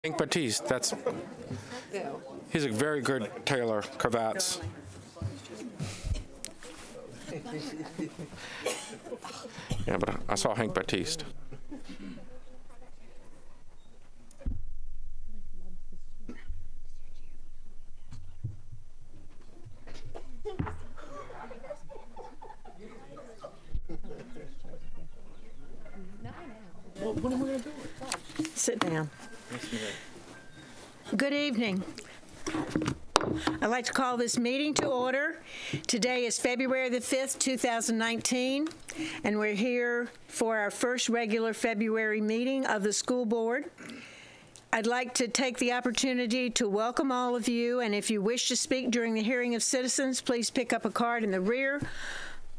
Hank Batiste, he's a very good tailor, cravats. Yeah, but I saw Hank Batiste. Well, what am I going to do? Sit down. Good evening. I'd like to call this meeting to order. Today is February the 5th, 2019, and we're here for our first regular February meeting of the school board. I'd like to take the opportunity to welcome all of you, and if you wish to speak during the hearing of citizens, please pick up a card in the rear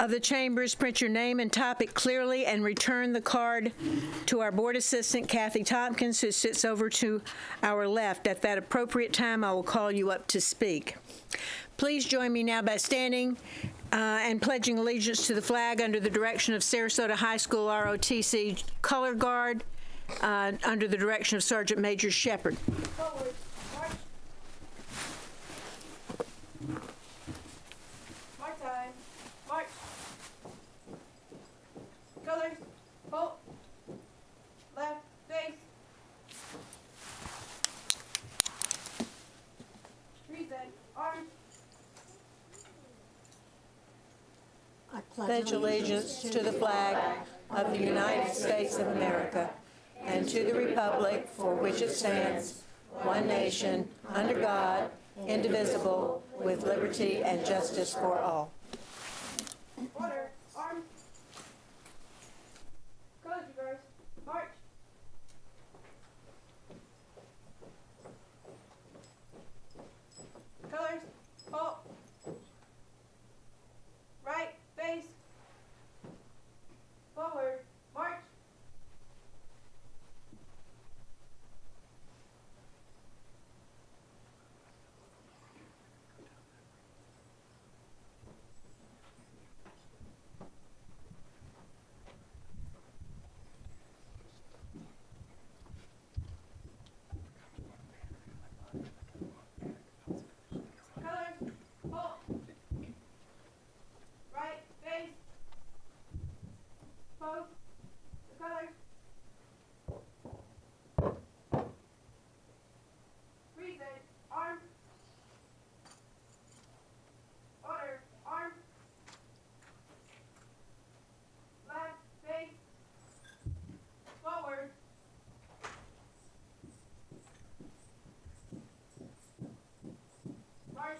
of the chambers, print your name and topic clearly, and return the card to our board assistant, Kathy Tompkins, who sits over to our left. At that appropriate time, I will call you up to speak. Please join me now by standing and pledging allegiance to the flag under the direction of Sarasota High School ROTC Color Guard, under the direction of Sergeant Major Shepard. Forward. March time. March. Colors. Halt. Left. Face. Reset. Arms. I pledge allegiance to the flag of the United States of America and to the republic for which it stands, one nation, under God, indivisible, with liberty and justice for all. Order. Arms. Colors reverse. March. Colors. Halt. Right. Face. Forward. March. Colors. Halt. Right. Face. Pose. The colors. Reset. Arm. Order. Arm. Left. Face. Forward. March.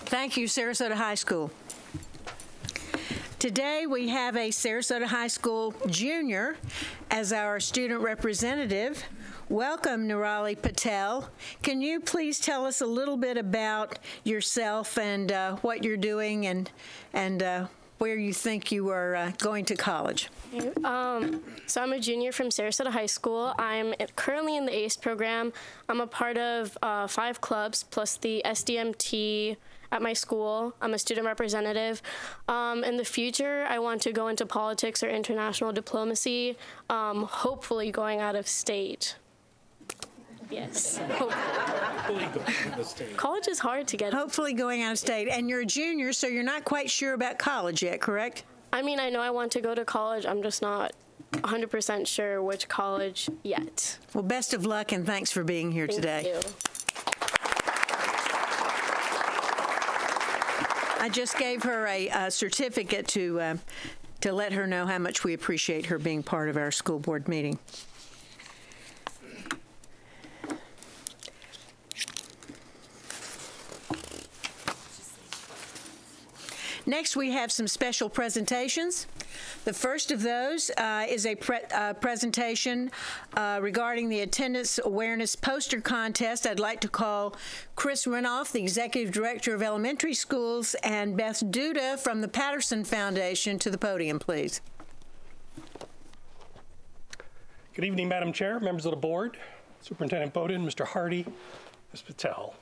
Thank you, Sarasota High School. Today we have a Sarasota High School junior as our student representative. Welcome, Nirali Patel. Can you please tell us a little bit about yourself and what you're doing and where you think you are going to college? So I'm a junior from Sarasota High School. I'm currently in the ACE program. I'm a part of 5 clubs plus the SDMT at my school. I'm a student representative. In the future, I want to go into politics or international diplomacy, hopefully going out of state. Yes. College is hard to get. Hopefully going out of state. And you're a junior, so you're not quite sure about college yet, correct? I mean, I know I want to go to college. I'm just not 100% sure which college yet. Well, best of luck, and thanks for being here today. Thank you. I just gave her a certificate to let her know how much we appreciate her being part of our school board meeting. Next, we have some special presentations. The first of those is a presentation regarding the Attendance Awareness Poster Contest. I'd like to call Chris Renoff, the Executive Director of Elementary Schools, and Beth Duda from the Patterson Foundation to the podium, please. Good evening, Madam Chair, members of the board, Superintendent Bowden, Mr. Hardy, Ms. Patel.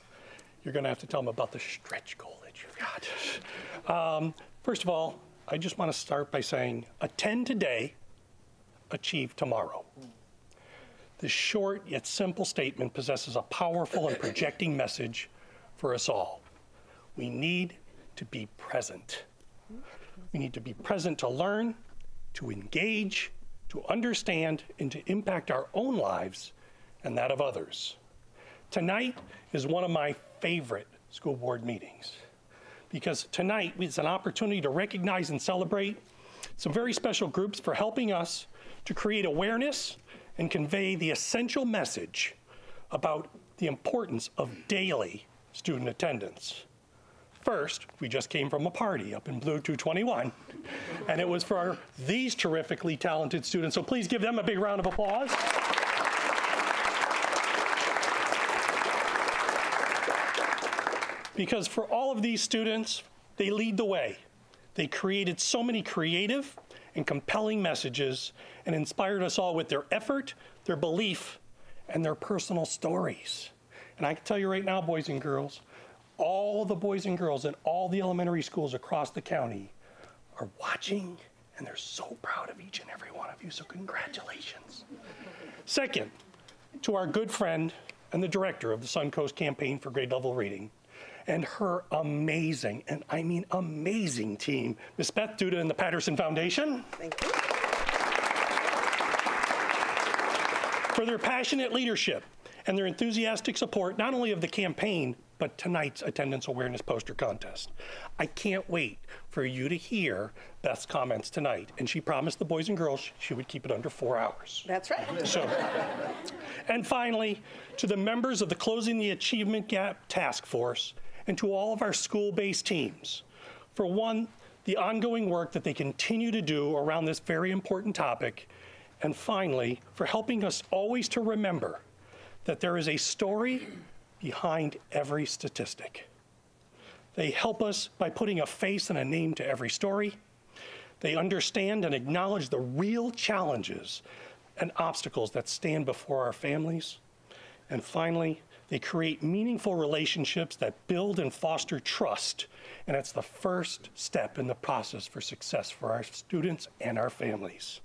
you're going to have to tell them about the stretch goal that you've got. First of all, I just want to start by saying, attend today, achieve tomorrow. This short yet simple statement possesses a powerful and projecting message for us all. We need to be present. We need to be present to learn, to engage, to understand, and to impact our own lives and that of others. Tonight is one of my favorite school board meetings because tonight is an opportunity to recognize and celebrate some very special groups for helping us to create awareness and convey the essential message about the importance of daily student attendance. First, we just came from a party up in Blue 221, and it was for these terrifically talented students, so please give them a big round of applause. Because for all of these students, they lead the way. They created so many creative and compelling messages and inspired us all with their effort, their belief, and their personal stories. And I can tell you right now, boys and girls, all the boys and girls in all the elementary schools across the county are watching, and they're so proud of each and every one of you, so congratulations. Second, to our good friend and the director of the Suncoast Campaign for Grade Level Reading, and her amazing, and I mean amazing team, Ms. Beth Duda and the Patterson Foundation. Thank you. For their passionate leadership and their enthusiastic support, not only of the campaign, but tonight's attendance awareness poster contest. I can't wait for you to hear Beth's comments tonight. And she promised the boys and girls she would keep it under 4 hours. That's right. So, and finally, to the members of the Closing the Achievement Gap Task Force and to all of our school-based teams, for one, the ongoing work that they continue to do around this very important topic, and finally, for helping us always to remember that there is a story behind every statistic. They help us by putting a face and a name to every story. They understand and acknowledge the real challenges and obstacles that stand before our families. And finally, they create meaningful relationships that build and foster trust. And it's the first step in the process for success for our students and our families.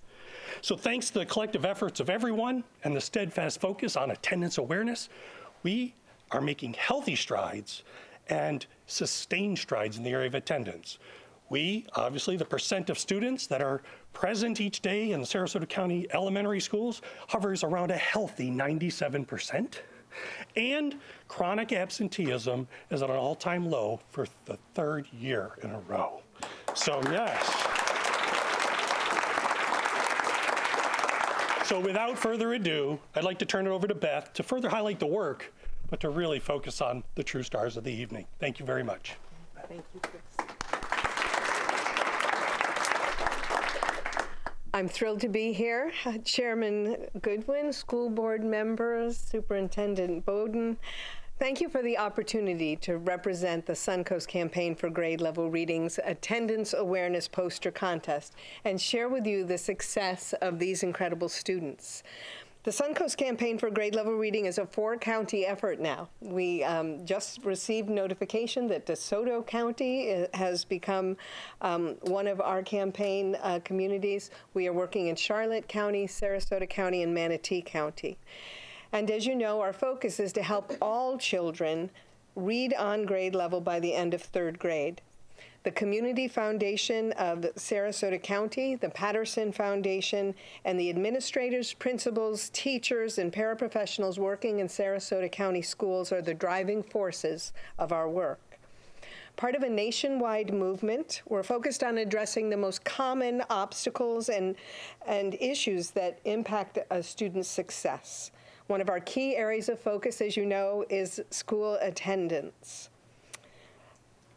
So thanks to the collective efforts of everyone and the steadfast focus on attendance awareness, we are making healthy strides and sustained strides in the area of attendance. We, obviously, the percent of students that are present each day in the Sarasota County elementary schools hovers around a healthy 97%. And chronic absenteeism is at an all-time low for the 3rd year in a row. So yes. So without further ado, I'd like to turn it over to Beth to further highlight the work, but to really focus on the true stars of the evening. Thank you very much. Thank you, Chris. I'm thrilled to be here. Chairman Goodwin, school board members, Superintendent Bowden, thank you for the opportunity to represent the Suncoast Campaign for Grade Level Reading's Attendance Awareness Poster Contest and share with you the success of these incredible students. The Suncoast Campaign for Grade Level Reading is a 4-county effort now. We just received notification that DeSoto County has become one of our campaign communities. We are working in Charlotte County, Sarasota County, and Manatee County. And as you know, our focus is to help all children read on grade level by the end of 3rd grade. The Community Foundation of Sarasota County, the Patterson Foundation, and the administrators, principals, teachers, and paraprofessionals working in Sarasota County schools are the driving forces of our work. Part of a nationwide movement, we're focused on addressing the most common obstacles and issues that impact a student's success. One of our key areas of focus, as you know, is school attendance.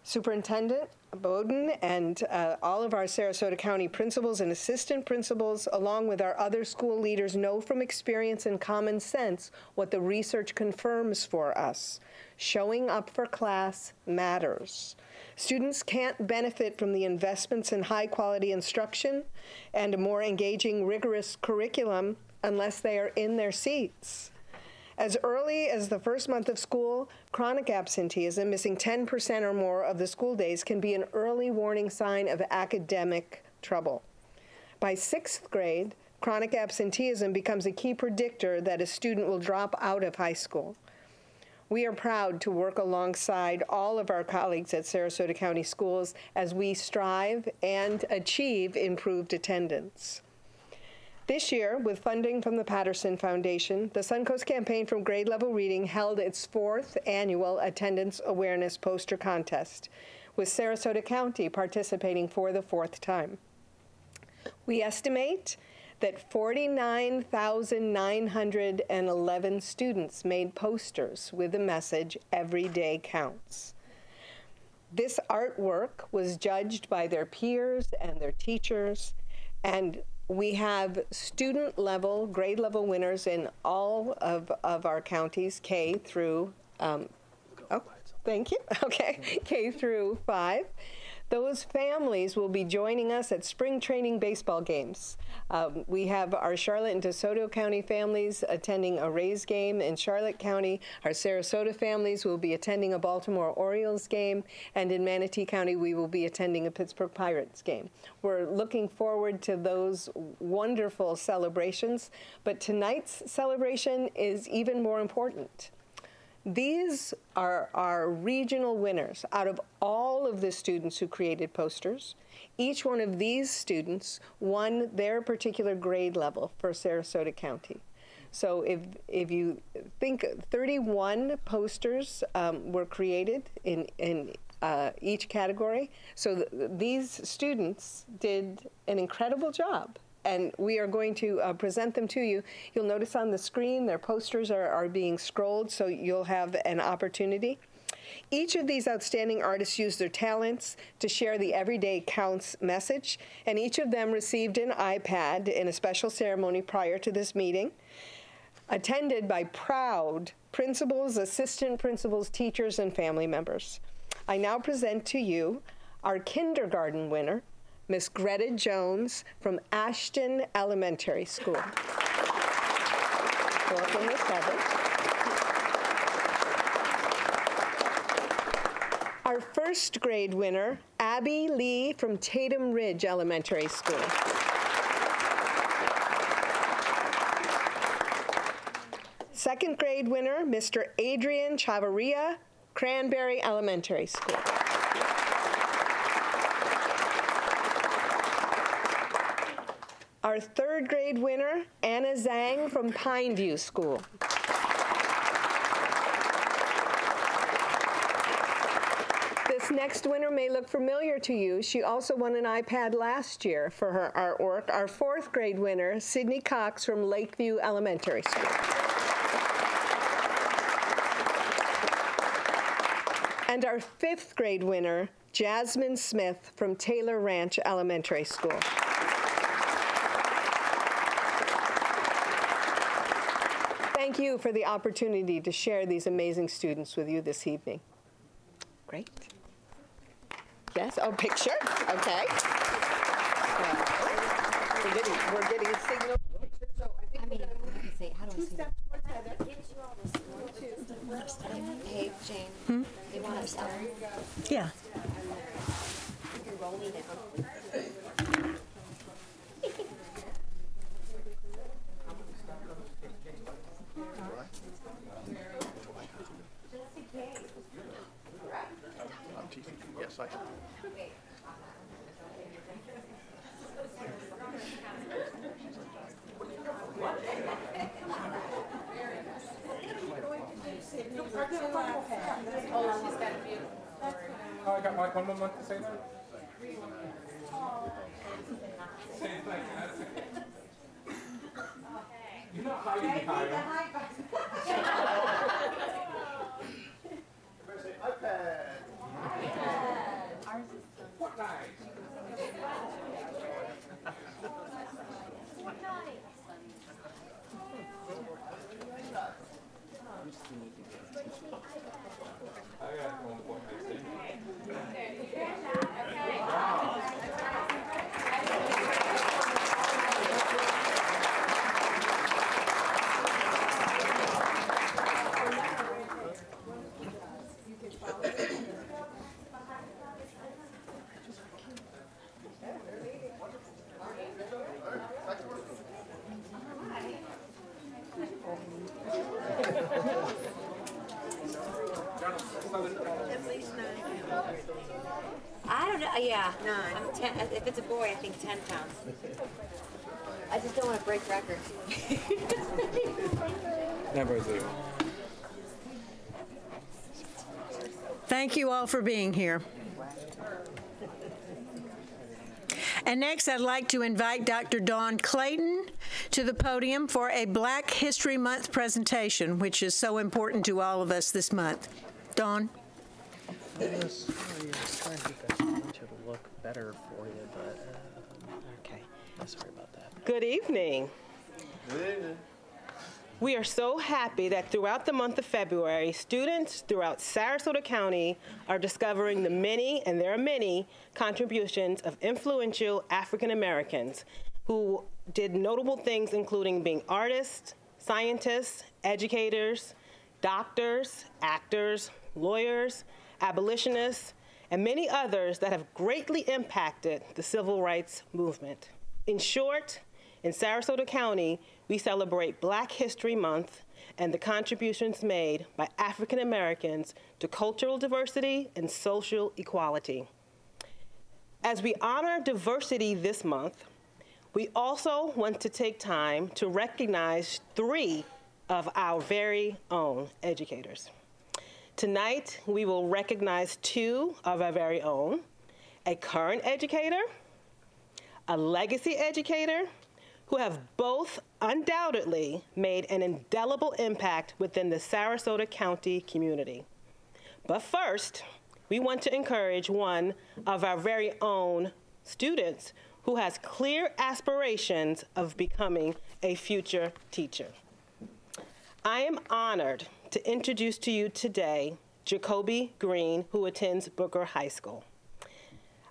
Superintendent Bowden and all of our Sarasota County principals and assistant principals, along with our other school leaders, know from experience and common sense what the research confirms for us. Showing up for class matters. Students can't benefit from the investments in high-quality instruction and a more engaging, rigorous curriculum unless they are in their seats. As early as the first month of school, chronic absenteeism, missing 10% or more of the school days, can be an early warning sign of academic trouble. By 6th grade, chronic absenteeism becomes a key predictor that a student will drop out of high school. We are proud to work alongside all of our colleagues at Sarasota County Schools as we strive and achieve improved attendance. This year, with funding from the Patterson Foundation, the Suncoast Campaign for Grade Level Reading held its 4th annual Attendance Awareness Poster Contest, with Sarasota County participating for the 4th time. We estimate that 49,911 students made posters with the message, "Every day counts." This artwork was judged by their peers and their teachers, and we have student-level, grade-level winners in all of our counties, K through, thank you, okay, K through 5. Those families will be joining us at spring training baseball games. We have our Charlotte and DeSoto County families attending a Rays game in Charlotte County. Our Sarasota families will be attending a Baltimore Orioles game. And in Manatee County, we will be attending a Pittsburgh Pirates game. We're looking forward to those wonderful celebrations. But tonight's celebration is even more important. These are our regional winners. Out of all of the students who created posters, each one of these students won their particular grade level for Sarasota County. So if you think 31 posters were created in each category, so these students did an incredible job. And we are going to present them to you. You'll notice on the screen their posters are being scrolled, so you'll have an opportunity. Each of these outstanding artists used their talents to share the Everyday Counts message, and each of them received an iPad in a special ceremony prior to this meeting, attended by proud principals, assistant principals, teachers, and family members. I now present to you our kindergarten winner, Miss Greta Jones from Ashton Elementary School. Welcome, Miss Heather. Our first grade winner, Abby Lee from Tatum Ridge Elementary School. Second grade winner, Mr. Adrian Chavarria, Cranberry Elementary School. Our third grade winner, Anna Zhang from Pineview School. This next winner may look familiar to you. She also won an iPad last year for her artwork. Our fourth grade winner, Sydney Cox from Lakeview Elementary School. And our fifth grade winner, Jasmine Smith from Taylor Ranch Elementary School. Thank you for the opportunity to share these amazing students with you this evening. Great. Yes, oh, picture, okay. We're getting a signal. So I think we're going to say, how do I two say steps towards Heather. Hey, Jane. They want to stop. Yeah. You can roll me down. Yes, I am. Oh, I got like 1 more month to say that? You're not hiding behind. I don't know. Yeah. 9. 10, if it's a boy, I think 10 pounds. I just don't want to break records. Never do. Thank you all for being here. And next, I'd like to invite Dr. Dawn Clayton to the podium for a Black History Month presentation, which is so important to all of us this month. Dawn? Yes, I was trying to get that picture to look better for you, but okay. Sorry about that. Good evening. Good evening. We are so happy that throughout the month of February, students throughout Sarasota County are discovering the many, and there are many, contributions of influential African Americans who did notable things, including being artists, scientists, educators, doctors, actors, lawyers, abolitionists, and many others that have greatly impacted the civil rights movement. In short, in Sarasota County, we celebrate Black History Month and the contributions made by African Americans to cultural diversity and social equality. As we honor diversity this month, we also want to take time to recognize 3 of our very own educators. Tonight, we will recognize 2 of our very own, a current educator, a legacy educator, who have both undoubtedly made an indelible impact within the Sarasota County community. But first, we want to encourage one of our very own students who has clear aspirations of becoming a future teacher. I am honored to introduce to you today Jacoby Green, who attends Booker High School.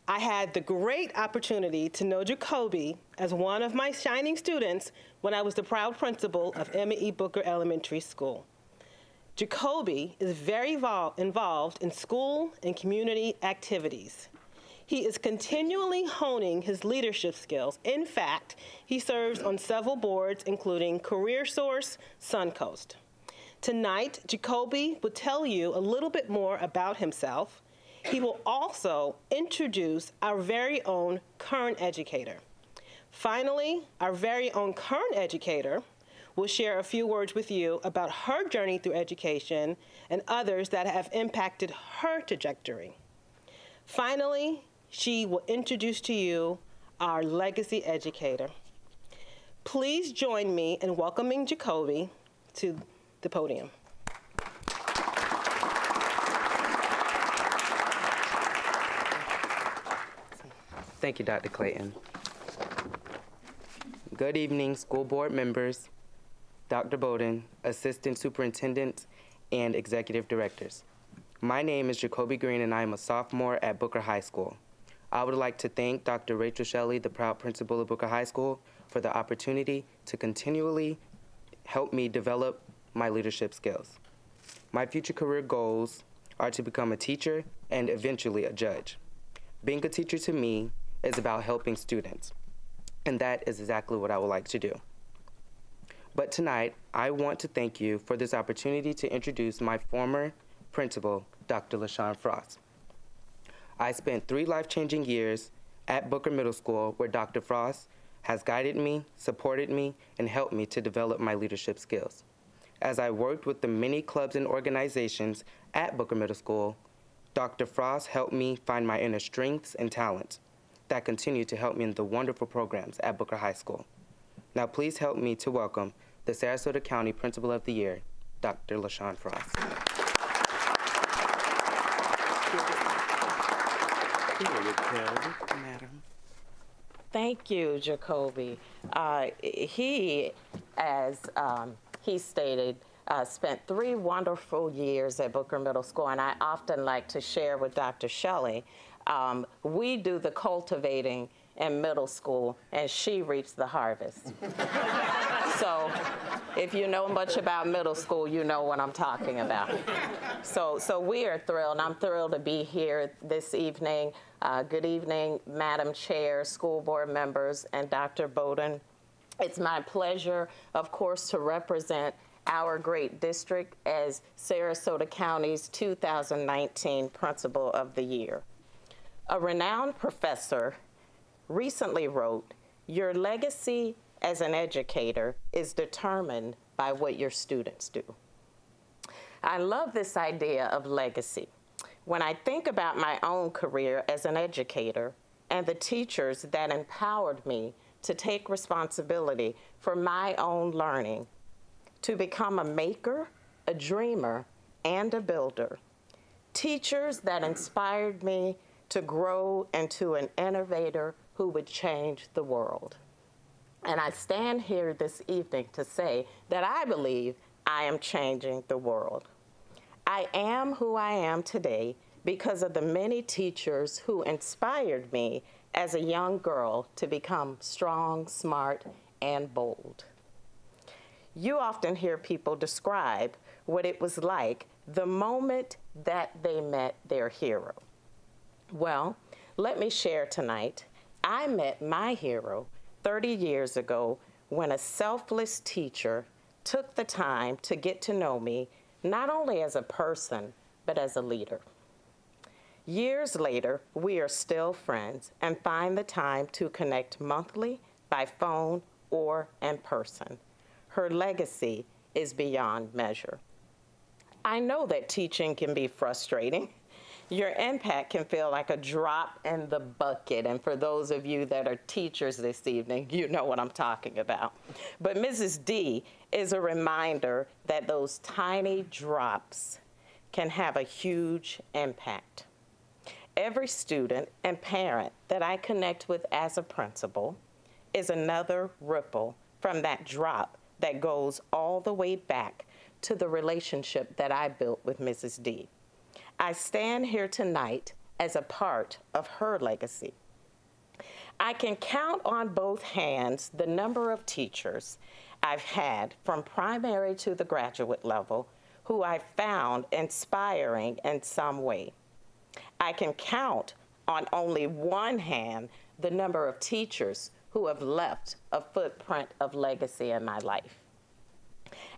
I had the great opportunity to know Jacoby as one of my shining students when I was the proud principal of Emma E. Booker Elementary School. Jacoby is very involved in school and community activities. He is continually honing his leadership skills. In fact, he serves on several boards, including CareerSource, Suncoast. Tonight, Jacoby will tell you a little bit more about himself. He will also introduce our very own current educator. Finally, our very own current educator will share a few words with you about her journey through education and others that have impacted her trajectory. Finally, she will introduce to you our legacy educator. Please join me in welcoming Jacoby to the podium. Thank you, Dr. Clayton. Good evening, school board members, Dr. Bowden, assistant superintendents, and executive directors. My name is Jacoby Green, and I am a sophomore at Booker High School. I would like to thank Dr. Rachel Shelley, the proud principal of Booker High School, for the opportunity to continually help me develop my leadership skills. My future career goals are to become a teacher and eventually a judge. Being a teacher to me is about helping students, and that is exactly what I would like to do. But tonight, I want to thank you for this opportunity to introduce my former principal, Dr. LaShawn Frost. I spent 3 life-changing years at Booker Middle School where Dr. Frost has guided me, supported me, and helped me to develop my leadership skills. As I worked with the many clubs and organizations at Booker Middle School, Dr. Frost helped me find my inner strengths and talents that continue to help me in the wonderful programs at Booker High School. Now please help me to welcome the Sarasota County Principal of the Year, Dr. LaShawn Frost. Madam. Thank you, Jacoby. He, as he stated, spent 3 wonderful years at Booker Middle School, and I often like to share with Dr. Shelley, we do the cultivating in middle school, and she reaps the harvest. So if you know much about middle school, you know what I'm talking about. So we are thrilled, and I'm thrilled to be here this evening. Good evening, Madam Chair, school board members, and Dr. Bowden. It's my pleasure, of course, to represent our great district as Sarasota County's 2019 Principal of the Year. A renowned professor recently wrote, "Your legacy as an educator is determined by what your students do." I love this idea of legacy. When I think about my own career as an educator and the teachers that empowered me to take responsibility for my own learning, to become a maker, a dreamer, and a builder. Teachers that inspired me to grow into an innovator who would change the world. And I stand here this evening to say that I believe I am changing the world. I am who I am today because of the many teachers who inspired me as a young girl to become strong, smart, and bold. You often hear people describe what it was like the moment that they met their hero. Well, let me share tonight. I met my hero 30 years ago when a selfless teacher took the time to get to know me, not only as a person, but as a leader. Years later, we are still friends and find the time to connect monthly, by phone, or in person. Her legacy is beyond measure. I know that teaching can be frustrating. Your impact can feel like a drop in the bucket. And for those of you that are teachers this evening, you know what I'm talking about. But Mrs. D is a reminder that those tiny drops can have a huge impact. Every student and parent that I connect with as a principal is another ripple from that drop that goes all the way back to the relationship that I built with Mrs. D. I stand here tonight as a part of her legacy. I can count on both hands the number of teachers I've had from primary to the graduate level who I found inspiring in some way. I can count on only one hand the number of teachers who have left a footprint of legacy in my life.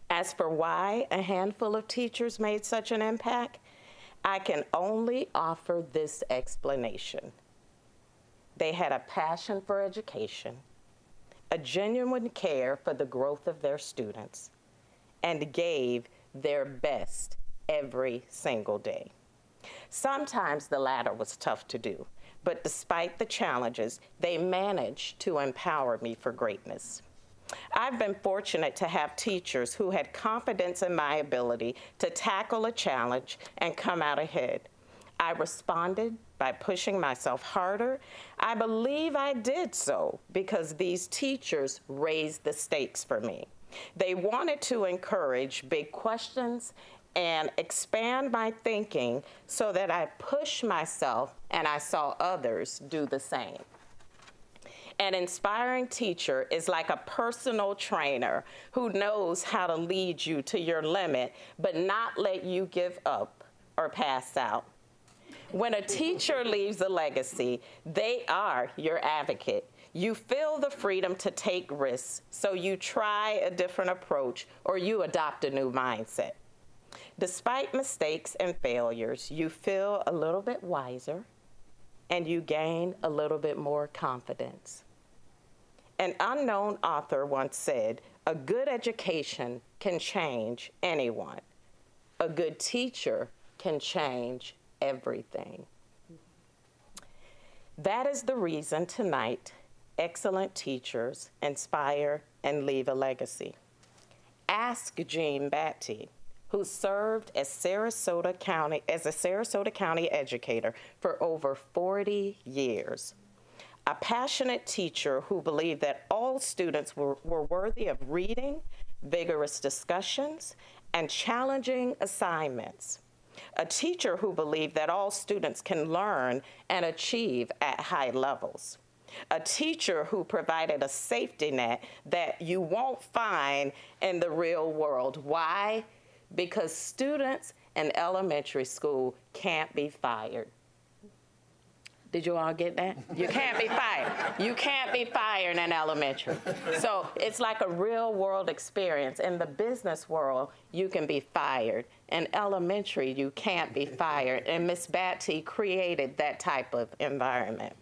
As for why a handful of teachers made such an impact, I can only offer this explanation. They had a passion for education, a genuine care for the growth of their students, and gave their best every single day. Sometimes the latter was tough to do, but despite the challenges, they managed to empower me for greatness. I've been fortunate to have teachers who had confidence in my ability to tackle a challenge and come out ahead. I responded by pushing myself harder. I believe I did so because these teachers raised the stakes for me. They wanted to encourage big questions and expand my thinking so that I pushed myself and I saw others do the same. An inspiring teacher is like a personal trainer who knows how to lead you to your limit, but not let you give up or pass out. When a teacher leaves a legacy, they are your advocate. You feel the freedom to take risks, so you try a different approach or you adopt a new mindset. Despite mistakes and failures, you feel a little bit wiser and you gain a little bit more confidence. An unknown author once said, "A good education can change anyone. A good teacher can change everything." That is the reason tonight excellent teachers inspire and leave a legacy. Ask Jean Batty, who served as a Sarasota County educator for over 40 years. A passionate teacher who believed that all students were worthy of reading, vigorous discussions, and challenging assignments. A teacher who believed that all students can learn and achieve at high levels. A teacher who provided a safety net that you won't find in the real world. Why? Because students in elementary school can't be fired. Did you all get that? You can't be fired. You can't be fired in elementary. So it's like a real world experience. In the business world, you can be fired. In elementary, you can't be fired. And Miss Batty created that type of environment.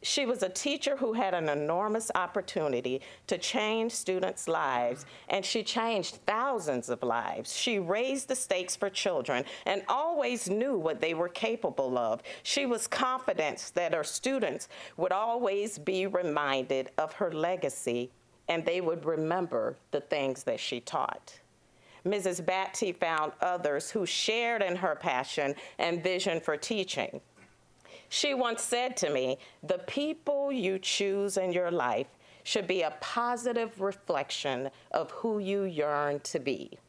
She was a teacher who had an enormous opportunity to change students' lives, and she changed thousands of lives. She raised the stakes for children and always knew what they were capable of. She was confident that her students would always be reminded of her legacy, and they would remember the things that she taught. Mrs. Batty found others who shared in her passion and vision for teaching. She once said to me, "The people you choose in your life should be a positive reflection of who you yearn to be."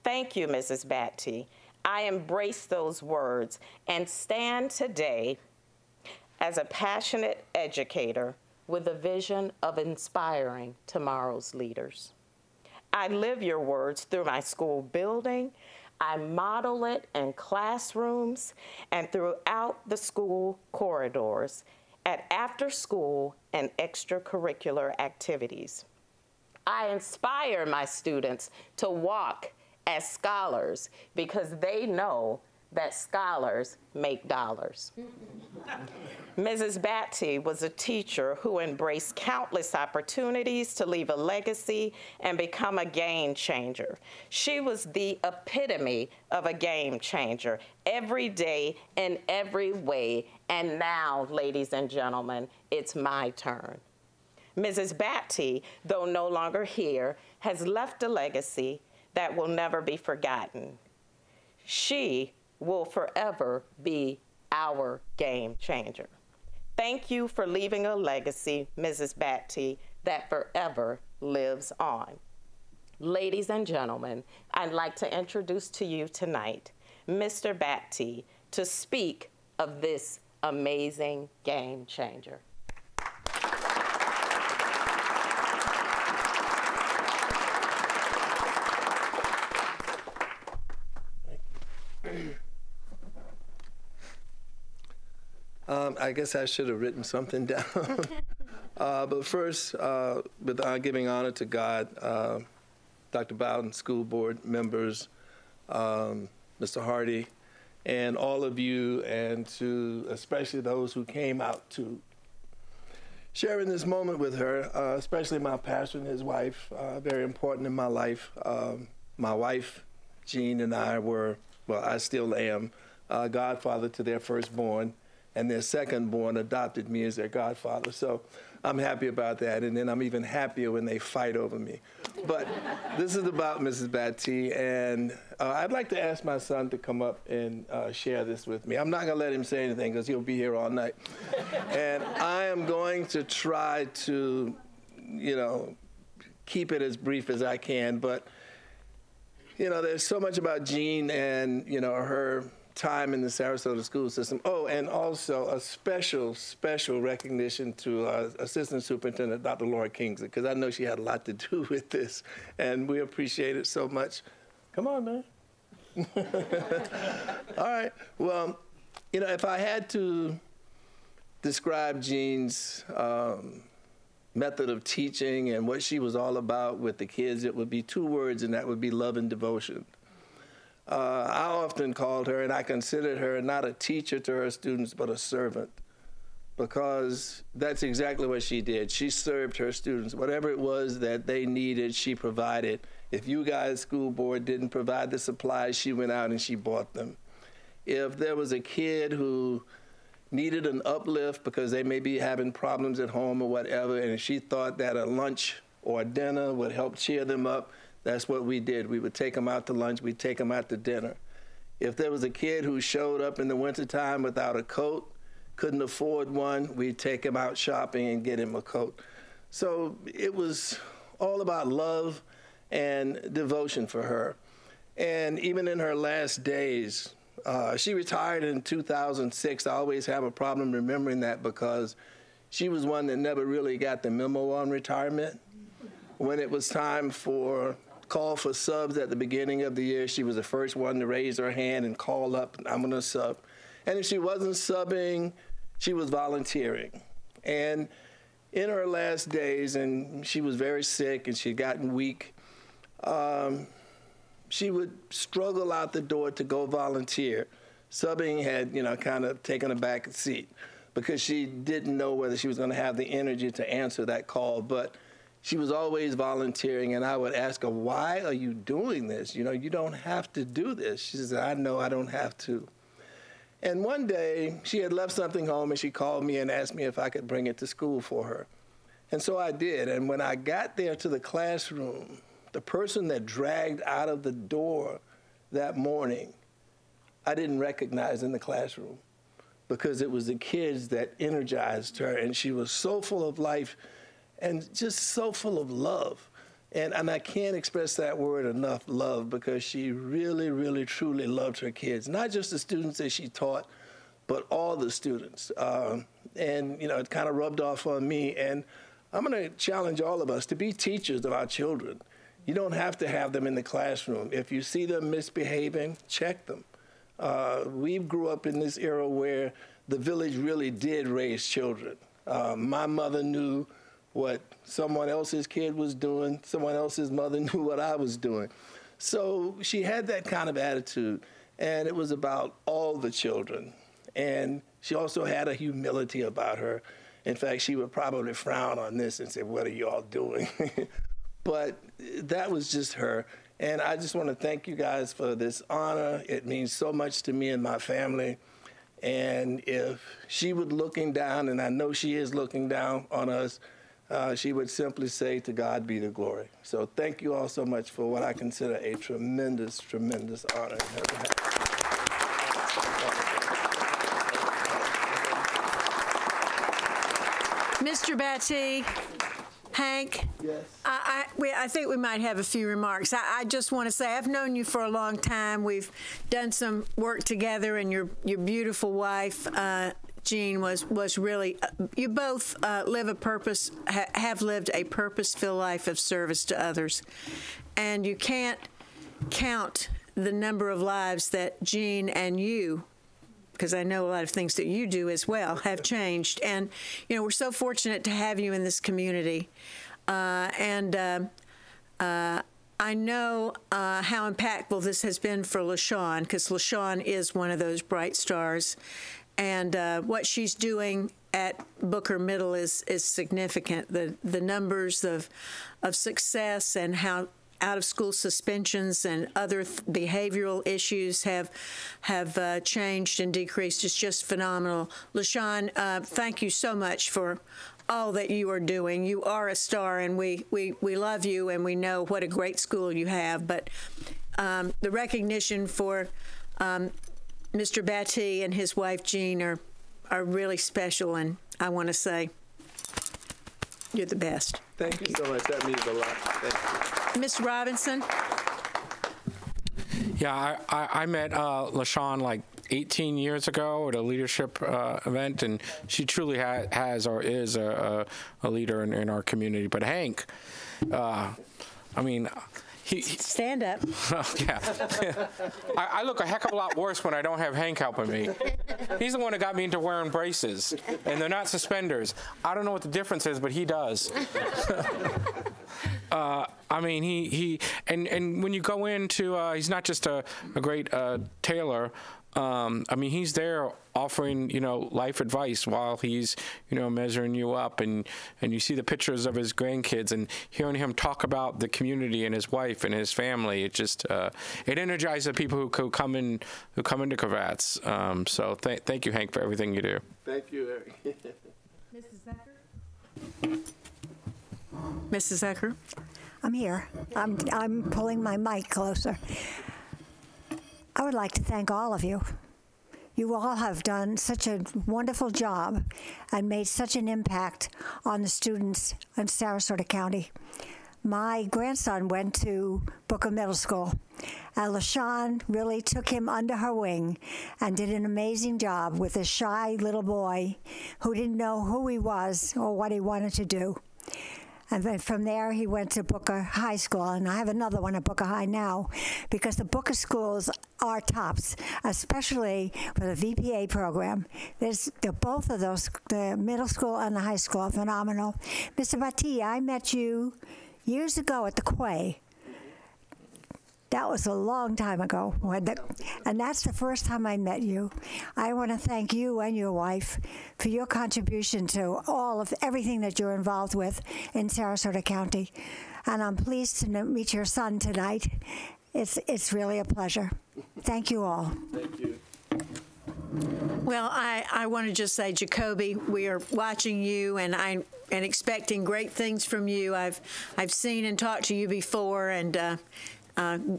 Thank you, Mrs. Batty. I embrace those words and stand today as a passionate educator with a vision of inspiring tomorrow's leaders. I live your words through my school building. I model it in classrooms and throughout the school corridors, at after-school and extracurricular activities. I inspire my students to walk as scholars because they know that scholars make dollars. Mrs. Batty was a teacher who embraced countless opportunities to leave a legacy and become a game changer. She was the epitome of a game changer, every day in every way. And now, ladies and gentlemen, it's my turn. Mrs. Batty, though no longer here, has left a legacy that will never be forgotten. She will forever be our game changer. Thank you for leaving a legacy, Mrs. Batty, that forever lives on. Ladies and gentlemen, I'd like to introduce to you tonight Mr. Batty to speak of this amazing game changer. I guess I should have written something down. But first, with giving honor to God, Dr. Bowden, school board members, Mr. Hardy, and all of you, and to especially those who came out to share in this moment with her, especially my pastor and his wife, very important in my life. My wife, Jean, and I were, well, I still am, godfather to their firstborn, and their secondborn adopted me as their godfather. So I'm happy about that, and then I'm even happier when they fight over me. But this is about Mrs. Batty, and I'd like to ask my son to come up and share this with me. I'm not gonna let him say anything because he'll be here all night. And I am going to try to, you know, keep it as brief as I can, but you know, there's so much about Jean and, you know, her time in the Sarasota school system. Oh, and also a special recognition to Assistant Superintendent Dr. Laura Kingsley, because I know she had a lot to do with this, and we appreciate it so much. Come on, man. All right. Well, you know, if I had to describe Jean's method of teaching and what she was all about with the kids, it would be two words, and that would be love and devotion. I often called her, and I considered her not a teacher to her students, but a servant, because that's exactly what she did. She served her students. Whatever it was that they needed, she provided. If you guys, school board, didn't provide the supplies, she went out and she bought them. If there was a kid who needed an uplift because they may be having problems at home or whatever, and she thought that a lunch or a dinner would help cheer them up, that's what we did. We would take them out to lunch, we'd take them out to dinner. If there was a kid who showed up in the wintertime without a coat, couldn't afford one, we'd take him out shopping and get him a coat. So it was all about love and devotion for her. And even in her last days, she retired in 2006. I always have a problem remembering that because she was one that never really got the memo on retirement. When it was time for call for subs at the beginning of the year, she was the first one to raise her hand and call up, I'm gonna sub. And if she wasn't subbing, she was volunteering. And in her last days, and she was very sick and she had gotten weak, she would struggle out the door to go volunteer. Subbing had, kind of taken a back seat because she didn't know whether she was going to have the energy to answer that call. But she was always volunteering, and I would ask her, why are you doing this? You don't have to do this. She said, I know I don't have to. And one day, she had left something home, and she called me and asked me if I could bring it to school for her. And so I did. And when I got there to the classroom, the person that dragged out of the door that morning, I didn't recognize in the classroom because it was the kids that energized her, and she was so full of life and just so full of love. And I can't express that word enough, love, because she really, really, truly loved her kids, not just the students that she taught, but all the students. And, it kind of rubbed off on me. And I'm going to challenge all of us to be teachers of our children. You don't have to have them in the classroom. If you see them misbehaving, check them. We grew up in this era where the village really did raise children. My mother knew what someone else's kid was doing. Someone else's mother knew what I was doing. So she had that kind of attitude, and it was about all the children. And she also had a humility about her. In fact, she would probably frown on this and say, what are you all doing? But that was just her. And I just want to thank you guys for this honor. It means so much to me and my family. And if she was looking down, and I know she is looking down on us, she would simply say, to God be the glory. So thank you all so much for what I consider a tremendous, tremendous honor. Mr. Batty, Hank, yes. I think we might have a few remarks. I just want to say I've known you for a long time. We've done some work together, and your beautiful wife, Jean, was really. You both have lived a purpose-filled life of service to others, and you can't count the number of lives that Jean and you, because I know a lot of things that you do as well, have changed. And, we're so fortunate to have you in this community. I know how impactful this has been for LaShawn, because LaShawn is one of those bright stars. And what she's doing at Booker Middle is significant. The numbers of success and how out-of-school suspensions and other behavioral issues have changed and decreased. It's just phenomenal. LaShawn, thank you so much for all that you are doing. You are a star, and we love you, and we know what a great school you have. But the recognition for Mr. Batty and his wife, Jean, are really special, and I want to say you're the best. Thank you so much. That means a lot. Thank you. Ms. Robinson? Yeah, I met LaShawn like 18 years ago at a leadership event, and she truly has or is a leader in our community. But Hank, he stand up. Yeah. I look a heck of a lot worse when I don't have Hank helping me. He's the one that got me into wearing braces, and they're not suspenders. I don't know what the difference is, but he does. And when you go into, he's not just a great tailor. He's there offering, life advice while he's, measuring you up, and you see the pictures of his grandkids and hearing him talk about the community and his wife and his family. It just, it energizes the people who come into Cravats. So thank you, Hank, for everything you do. Thank you, Eric. Mrs. Ecker? Mrs. Ecker? I'm here. I'm pulling my mic closer. I would like to thank all of you. You all have done such a wonderful job and made such an impact on the students in Sarasota County. My grandson went to Booker Middle School, and LaShawn really took him under her wing and did an amazing job with a shy little boy who didn't know who he was or what he wanted to do. And then from there, he went to Booker High School, and I have another one at Booker High now, because the Booker schools are tops, especially for the VPA program. Both of those, the middle school and the high school, are phenomenal. Mr. Bhatia, I met you years ago at the Quay. That was a long time ago, and that's the first time I met you. I want to thank you and your wife for your contribution to everything that you're involved with in Sarasota County. And I'm pleased to meet your son tonight. It's really a pleasure. Thank you all. Thank you. Well, I want to just say, Jacoby, we are watching you and expecting great things from you. I've seen and talked to you before, and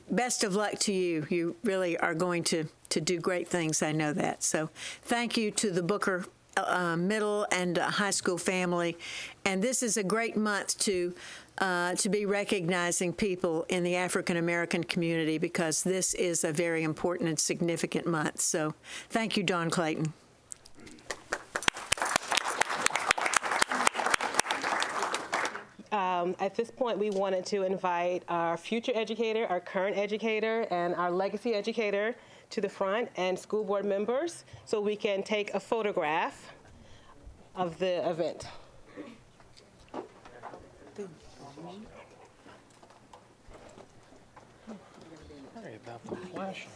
best of luck to you. You really are going to do great things. I know that. So thank you to the Booker middle and high school family. And this is a great month to be recognizing people in the African American community, because this is a very important and significant month. So thank you, Dawn Clayton. At this point, we wanted to invite our future educator, our current educator, and our legacy educator to the front, and school board members, so we can take a photograph of the event. Sorry about the flashing.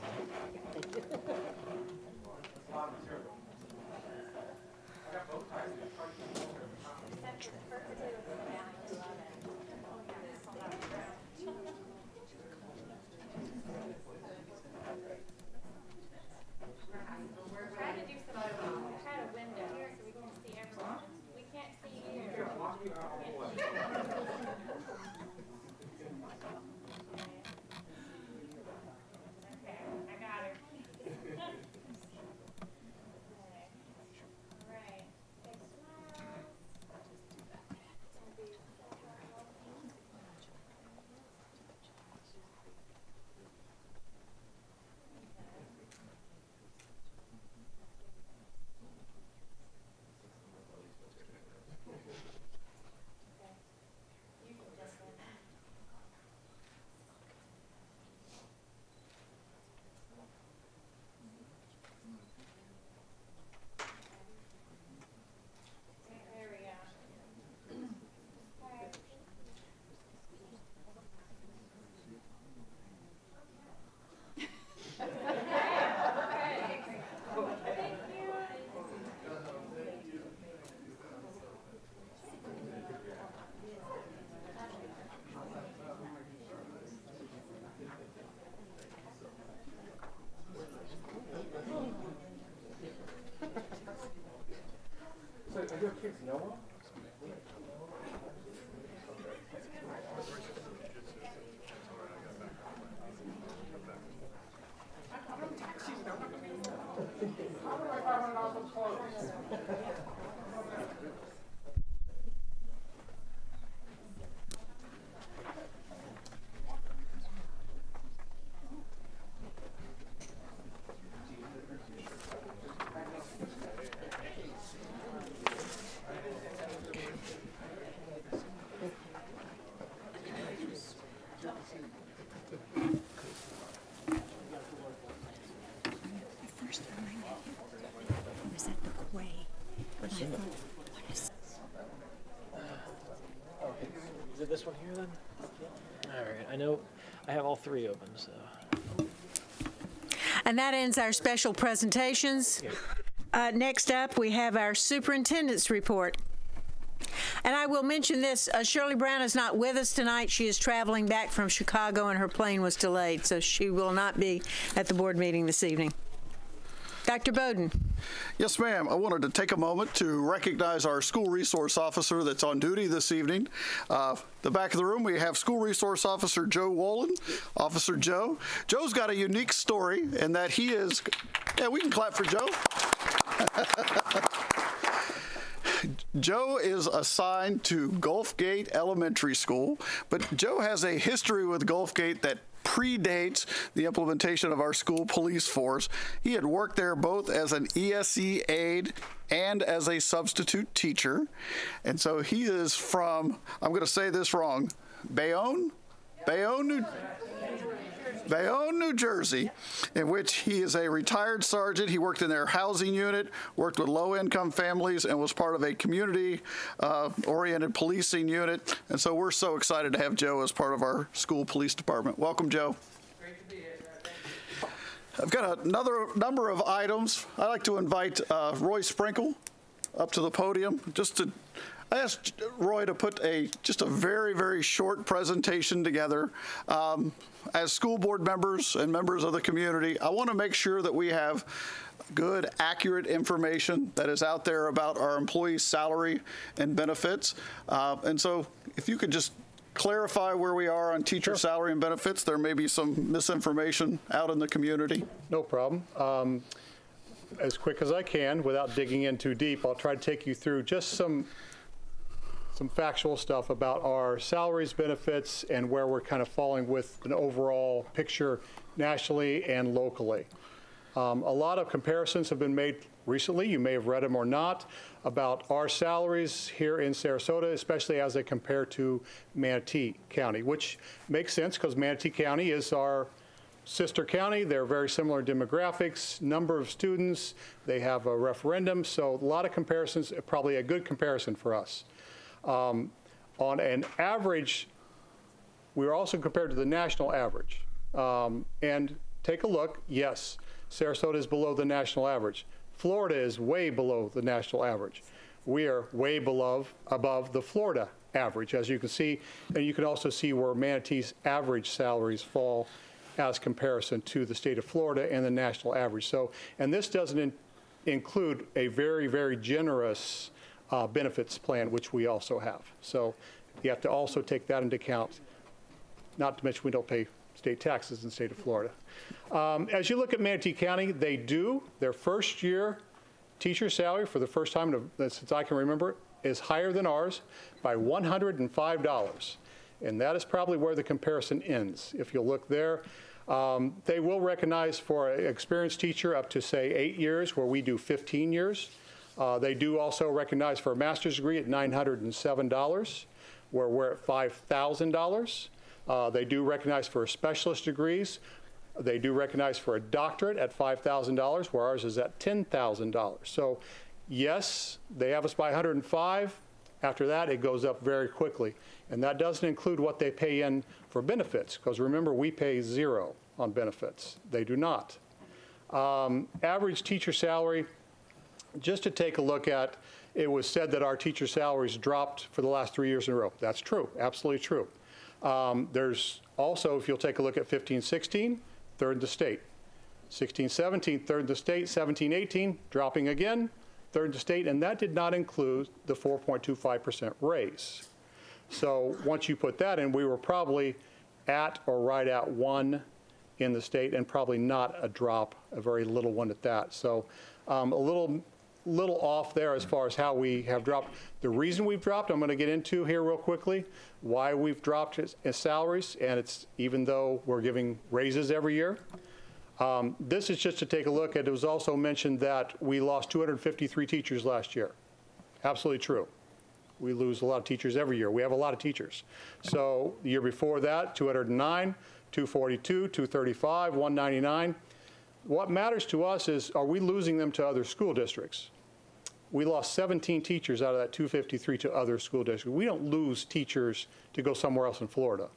So, are your kids Noah? Is it this one here then? All right, I know I have all three open, so. And that ends our special presentations. Next up, we have our superintendent's report. And I will mention this, Shirley Brown is not with us tonight. She is traveling back from Chicago and her plane was delayed, so she will not be at the board meeting this evening. Dr. Bowden. Yes, ma'am. I wanted to take a moment to recognize our school resource officer that's on duty this evening. The back of the room, we have school resource officer Joe Wolin. Officer Joe. Joe's got a unique story in that he is, yeah, we can clap for Joe. Joe is assigned to Gulf Gate Elementary School, but Joe has a history with Gulf Gate that predates the implementation of our school police force. He had worked there both as an ESE aide and as a substitute teacher. And so he is from, I'm going to say this wrong, Bayonne, New Jersey, in which he is a retired sergeant. He worked in their housing unit, worked with low-income families, and was part of a community-oriented policing unit. And so we're so excited to have Joe as part of our school police department. Welcome, Joe. Great to be here. I've got another number of items. I'd like to invite Roy Sprinkle up to the podium. I asked Roy to put just a very, very short presentation together. As school board members and members of the community, I want to make sure that we have good, accurate information that is out there about our employees' salary and benefits. And so if you could just clarify where we are on teacher salary and benefits, there may be some misinformation out in the community. No problem. As quick as I can, without digging in too deep, I'll try to take you through just some factual stuff about our salaries, benefits, and where we're kind of falling with an overall picture nationally and locally. A lot of comparisons have been made recently, you may have read them or not, about our salaries here in Sarasota, especially as they compare to Manatee County, which makes sense because Manatee County is our sister county. They're very similar demographics, number of students, they have a referendum, so a lot of comparisons, probably a good comparison for us. On an average, we're also compared to the national average. And take a look, yes, Sarasota is below the national average. Florida is way below the national average. We are way above the Florida average, as you can see, and you can also see where Manatee's average salaries fall as comparison to the state of Florida and the national average. So, and this doesn't include a very, very generous benefits plan, which we also have. So you have to also take that into account, not to mention we don't pay state taxes in the state of Florida. As you look at Manatee County, they do, their first year teacher salary for the first time since I can remember is higher than ours by $105. And that is probably where the comparison ends. If you look there, they will recognize for an experienced teacher up to, say, 8 years, where we do 15 years. They do also recognize for a master's degree at $907, where we're at $5,000. They do recognize for specialist degrees. They do recognize for a doctorate at $5,000, where ours is at $10,000. So yes, they have us by 105. After that, it goes up very quickly. And that doesn't include what they pay in for benefits, because remember, we pay zero on benefits. They do not. Average teacher salary, just to take a look at, it was said that our teacher salaries dropped for the last 3 years in a row. That's true, absolutely true. There's also, if you'll take a look at 15-16, third in the state. 16-17, third in the state. 17-18, dropping again, third in the state, and that did not include the 4.25% raise. So once you put that in, we were probably at or right at 1 in the state, and probably not a drop, a very little one at that. So a little off there as far as how we have dropped. The reason we've dropped, I'm going to get into here real quickly, why we've dropped in salaries, and it's even though we're giving raises every year. This is just to take a look at, it was also mentioned that we lost 253 teachers last year. Absolutely true. We lose a lot of teachers every year. We have a lot of teachers. So the year before that, 209, 242, 235, 199. What matters to us is, are we losing them to other school districts? We lost 17 teachers out of that 253 to other school districts. We don't lose teachers to go somewhere else in Florida.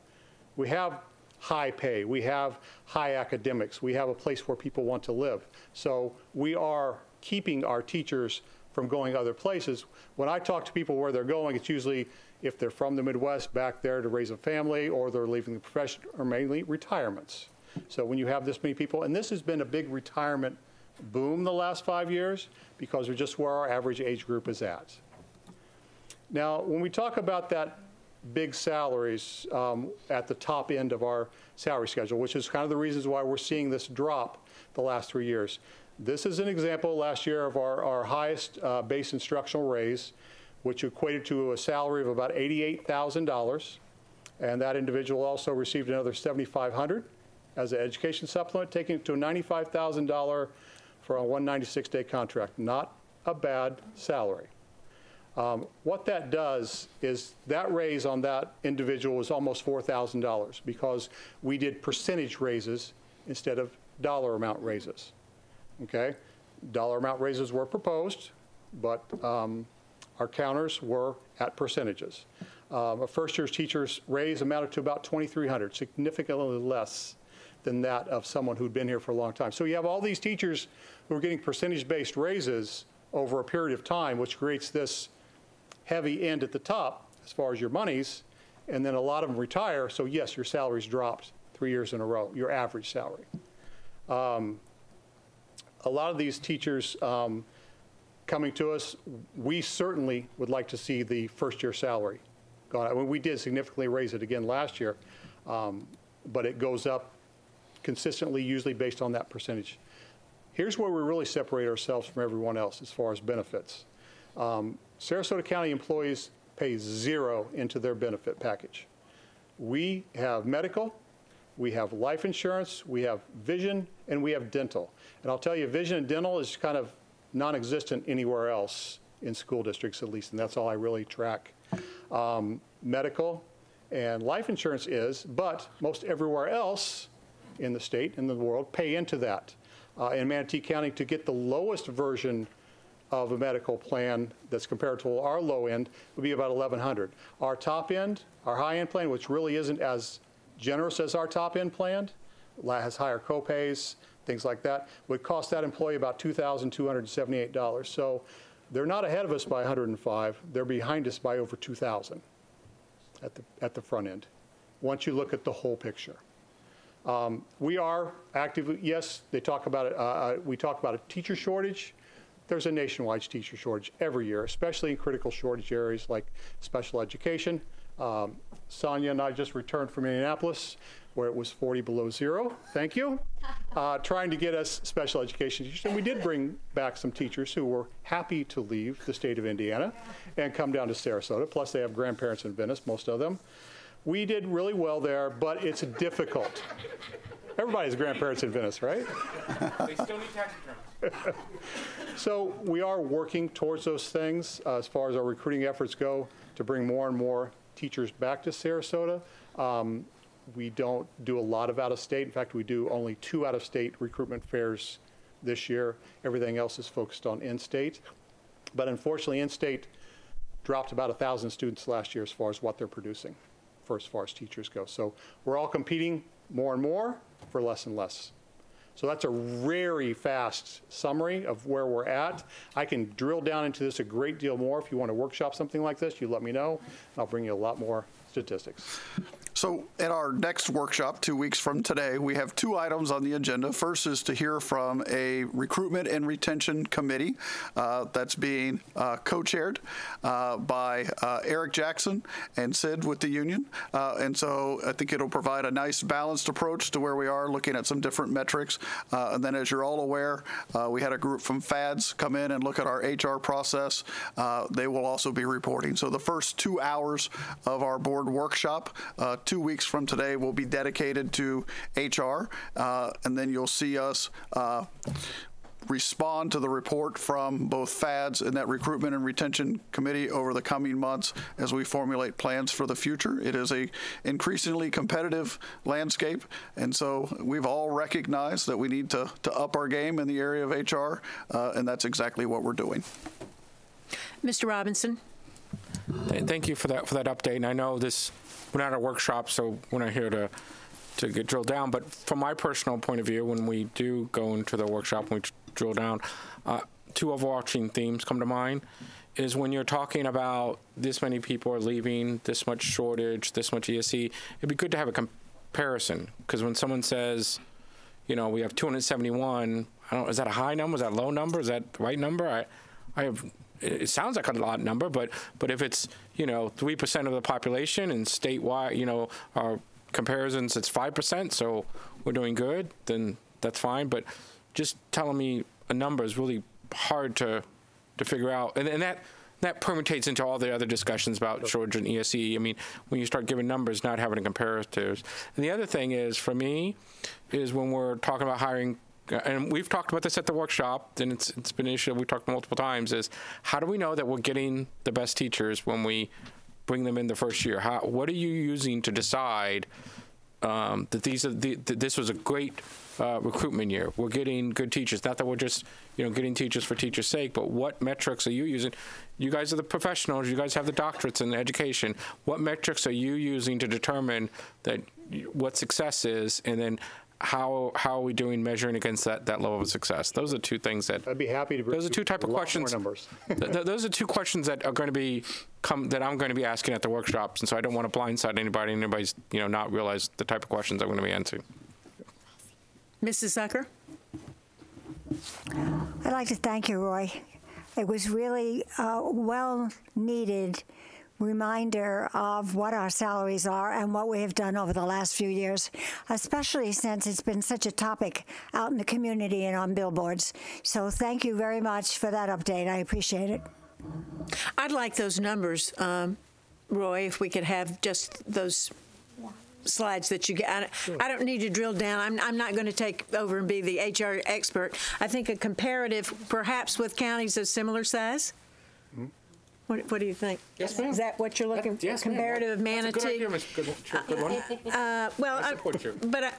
We have high pay. We have high academics. We have a place where people want to live. So we are keeping our teachers from going other places. When I talk to people where they're going, it's usually if they're from the Midwest, back there to raise a family, or they're leaving the profession, or mainly retirements. So when you have this many people, and this has been a big retirement boom the last 5 years, because we're just where our average age group is at. Now, when we talk about that big salaries at the top end of our salary schedule, which is kind of the reasons why we're seeing this drop the last 3 years. This is an example last year of our highest base instructional raise, which equated to a salary of about $88,000. And that individual also received another $7,500 as an education supplement, taking it to a $95,000 for a 196-day contract. Not a bad salary. What that does is that raise on that individual was almost $4,000 because we did percentage raises instead of dollar amount raises. Okay? Dollar amount raises were proposed, but our counters were at percentages. A first year's teacher's raise amounted to about $2,300, significantly less than that of someone who'd been here for a long time. So you have all these teachers who are getting percentage-based raises over a period of time, which creates this heavy end at the top as far as your monies, and then a lot of them retire, so yes, your salary's dropped 3 years in a row, your average salary. A lot of these teachers coming to us, we certainly would like to see the first year salary gone. I mean, we did significantly raise it again last year, but it goes up consistently, usually based on that percentage. Here's where we really separate ourselves from everyone else as far as benefits. Sarasota County employees pay zero into their benefit package. We have medical, we have life insurance, we have vision, and we have dental. And I'll tell you, vision and dental is kind of non-existent anywhere else in school districts, at least, and that's all I really track. Medical and life insurance is, but most everywhere else in the state and the world pay into that. In Manatee County, to get the lowest version of a medical plan that's compared to our low end would be about $1,100. Our top end, our high end plan, which really isn't as generous as our top end plan, has higher copays, things like that, would cost that employee about $2,278. So they're not ahead of us by 105. They're behind us by over 2,000 at the front end, once you look at the whole picture. We are actively, yes, they talk about it, we talk about a teacher shortage. There's a nationwide teacher shortage every year, especially in critical shortage areas like special education. Sonia and I just returned from Indianapolis, where it was 40 below zero, thank you, trying to get us special education teachers. And we did bring back some teachers who were happy to leave the state of Indiana and come down to Sarasota, plus they have grandparents in Venice, most of them. We did really well there, but it's difficult. Everybody has grandparents in Venice, right? They still need tax returns. So we are working towards those things as far as our recruiting efforts go to bring more and more teachers back to Sarasota. We don't do a lot of out-of-state. In fact, we do only 2 out-of-state recruitment fairs this year. Everything else is focused on in-state. But unfortunately, in-state dropped about 1,000 students last year as far as what they're producing, as far as teachers go. So we're all competing more and more for less and less. So that's a very fast summary of where we're at. I can drill down into this a great deal more. If you want to workshop something like this, you let me know. I'll bring you a lot more statistics. So at our next workshop, 2 weeks from today, we have 2 items on the agenda. First is to hear from a recruitment and retention committee that's being co-chaired by Eric Jackson and Sid with the union. And so I think it'll provide a nice balanced approach to where we are, looking at some different metrics. And then, as you're all aware, we had a group from FADS come in and look at our HR process. They will also be reporting. So the first 2 hours of our board workshop, 2 weeks from today, will be dedicated to HR, and then you'll see us respond to the report from both FADS and that recruitment and retention committee over the coming months as we formulate plans for the future. It is a increasingly competitive landscape, and so we've all recognized that we need to up our game in the area of HR, and that's exactly what we're doing. Mr. Robinson. Thank you for that update. And I know we're not at a workshop, so we're not here to get drilled down. But from my personal point of view, when we do go into the workshop and we drill down, 2 overarching themes come to mind. Is when you're talking about this many people are leaving, this much shortage, this much ESC, it'd be good to have a comparison. Because when someone says, we have 271, is that a high number? Is that a low number? Is that the right number? It sounds like a lot number, but if it's 3% of the population and statewide, our comparisons it's 5%, so we're doing good, then that's fine. But just telling me a number is really hard to figure out, and that permutates into all the other discussions about Georgia and ESE. I mean, when you start giving numbers, not having comparatives. And the other thing is, for me, is when we're talking about hiring, and we've talked about this at the workshop, and it's been an issue we've talked multiple times, is how do we know that we're getting the best teachers when we bring them in the first year? What are you using to decide that this was a great recruitment year? We're getting good teachers. Not that we're just getting teachers for teachers' sake, but what metrics are you using? You guys are the professionals. You guys have the doctorates in education. What metrics are you using to determine that what success is, and then how are we doing measuring against that level of success? Those are two things that I'd be happy to. Those are two type of questions. Numbers. Those are two questions that are going to be that I'm going to be asking at the workshops, and so I don't want to blindside anybody. And anybody's not realize the type of questions I'm going to be answering. Mrs. Zucker? I'd like to thank you, Roy. It was really a well-needed reminder of what our salaries are and what we have done over the last few years, especially since it's been such a topic out in the community and on billboards. So thank you very much for that update. I appreciate it. I'd like those numbers, Roy, if we could have just those slides that you get. I don't need to drill down. I'm not going to take over and be the HR expert. I think a comparative, perhaps with counties of similar size. Mm-hmm. What do you think? Yes, ma'am. Is that what you're looking for? Yes, comparative of Manatee? That's a good idea, good one. But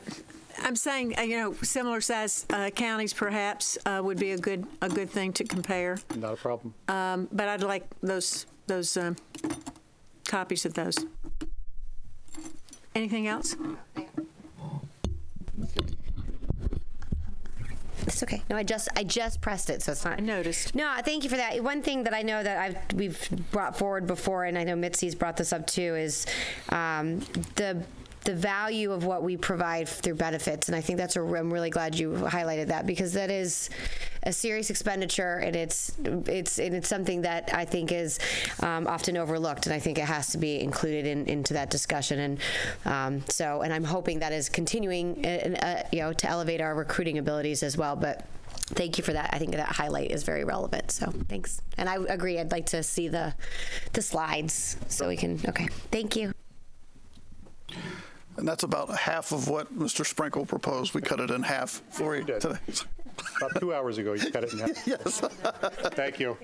I'm saying, similar size counties perhaps would be a good thing to compare. Not a problem. But I'd like those copies of those. Anything else? It's okay. No, I just pressed it, so it's not. I noticed. No, thank you for that. One thing that I know that we've brought forward before, and I know Mitzi's brought this up too, is the value of what we provide through benefits, and I think I'm really glad you highlighted that, because that is a serious expenditure, and it's something that I think is often overlooked, and I think it has to be included into that discussion, and and I'm hoping that is continuing, to elevate our recruiting abilities as well. But thank you for that. I think that highlight is very relevant. So thanks, and I agree. I'd like to see the slides so we can. Okay, thank you. And that's about half of what Mr. Sprinkle proposed. We cut it in half for you today. About 2 hours ago, you cut it in half. Yes. Thank you.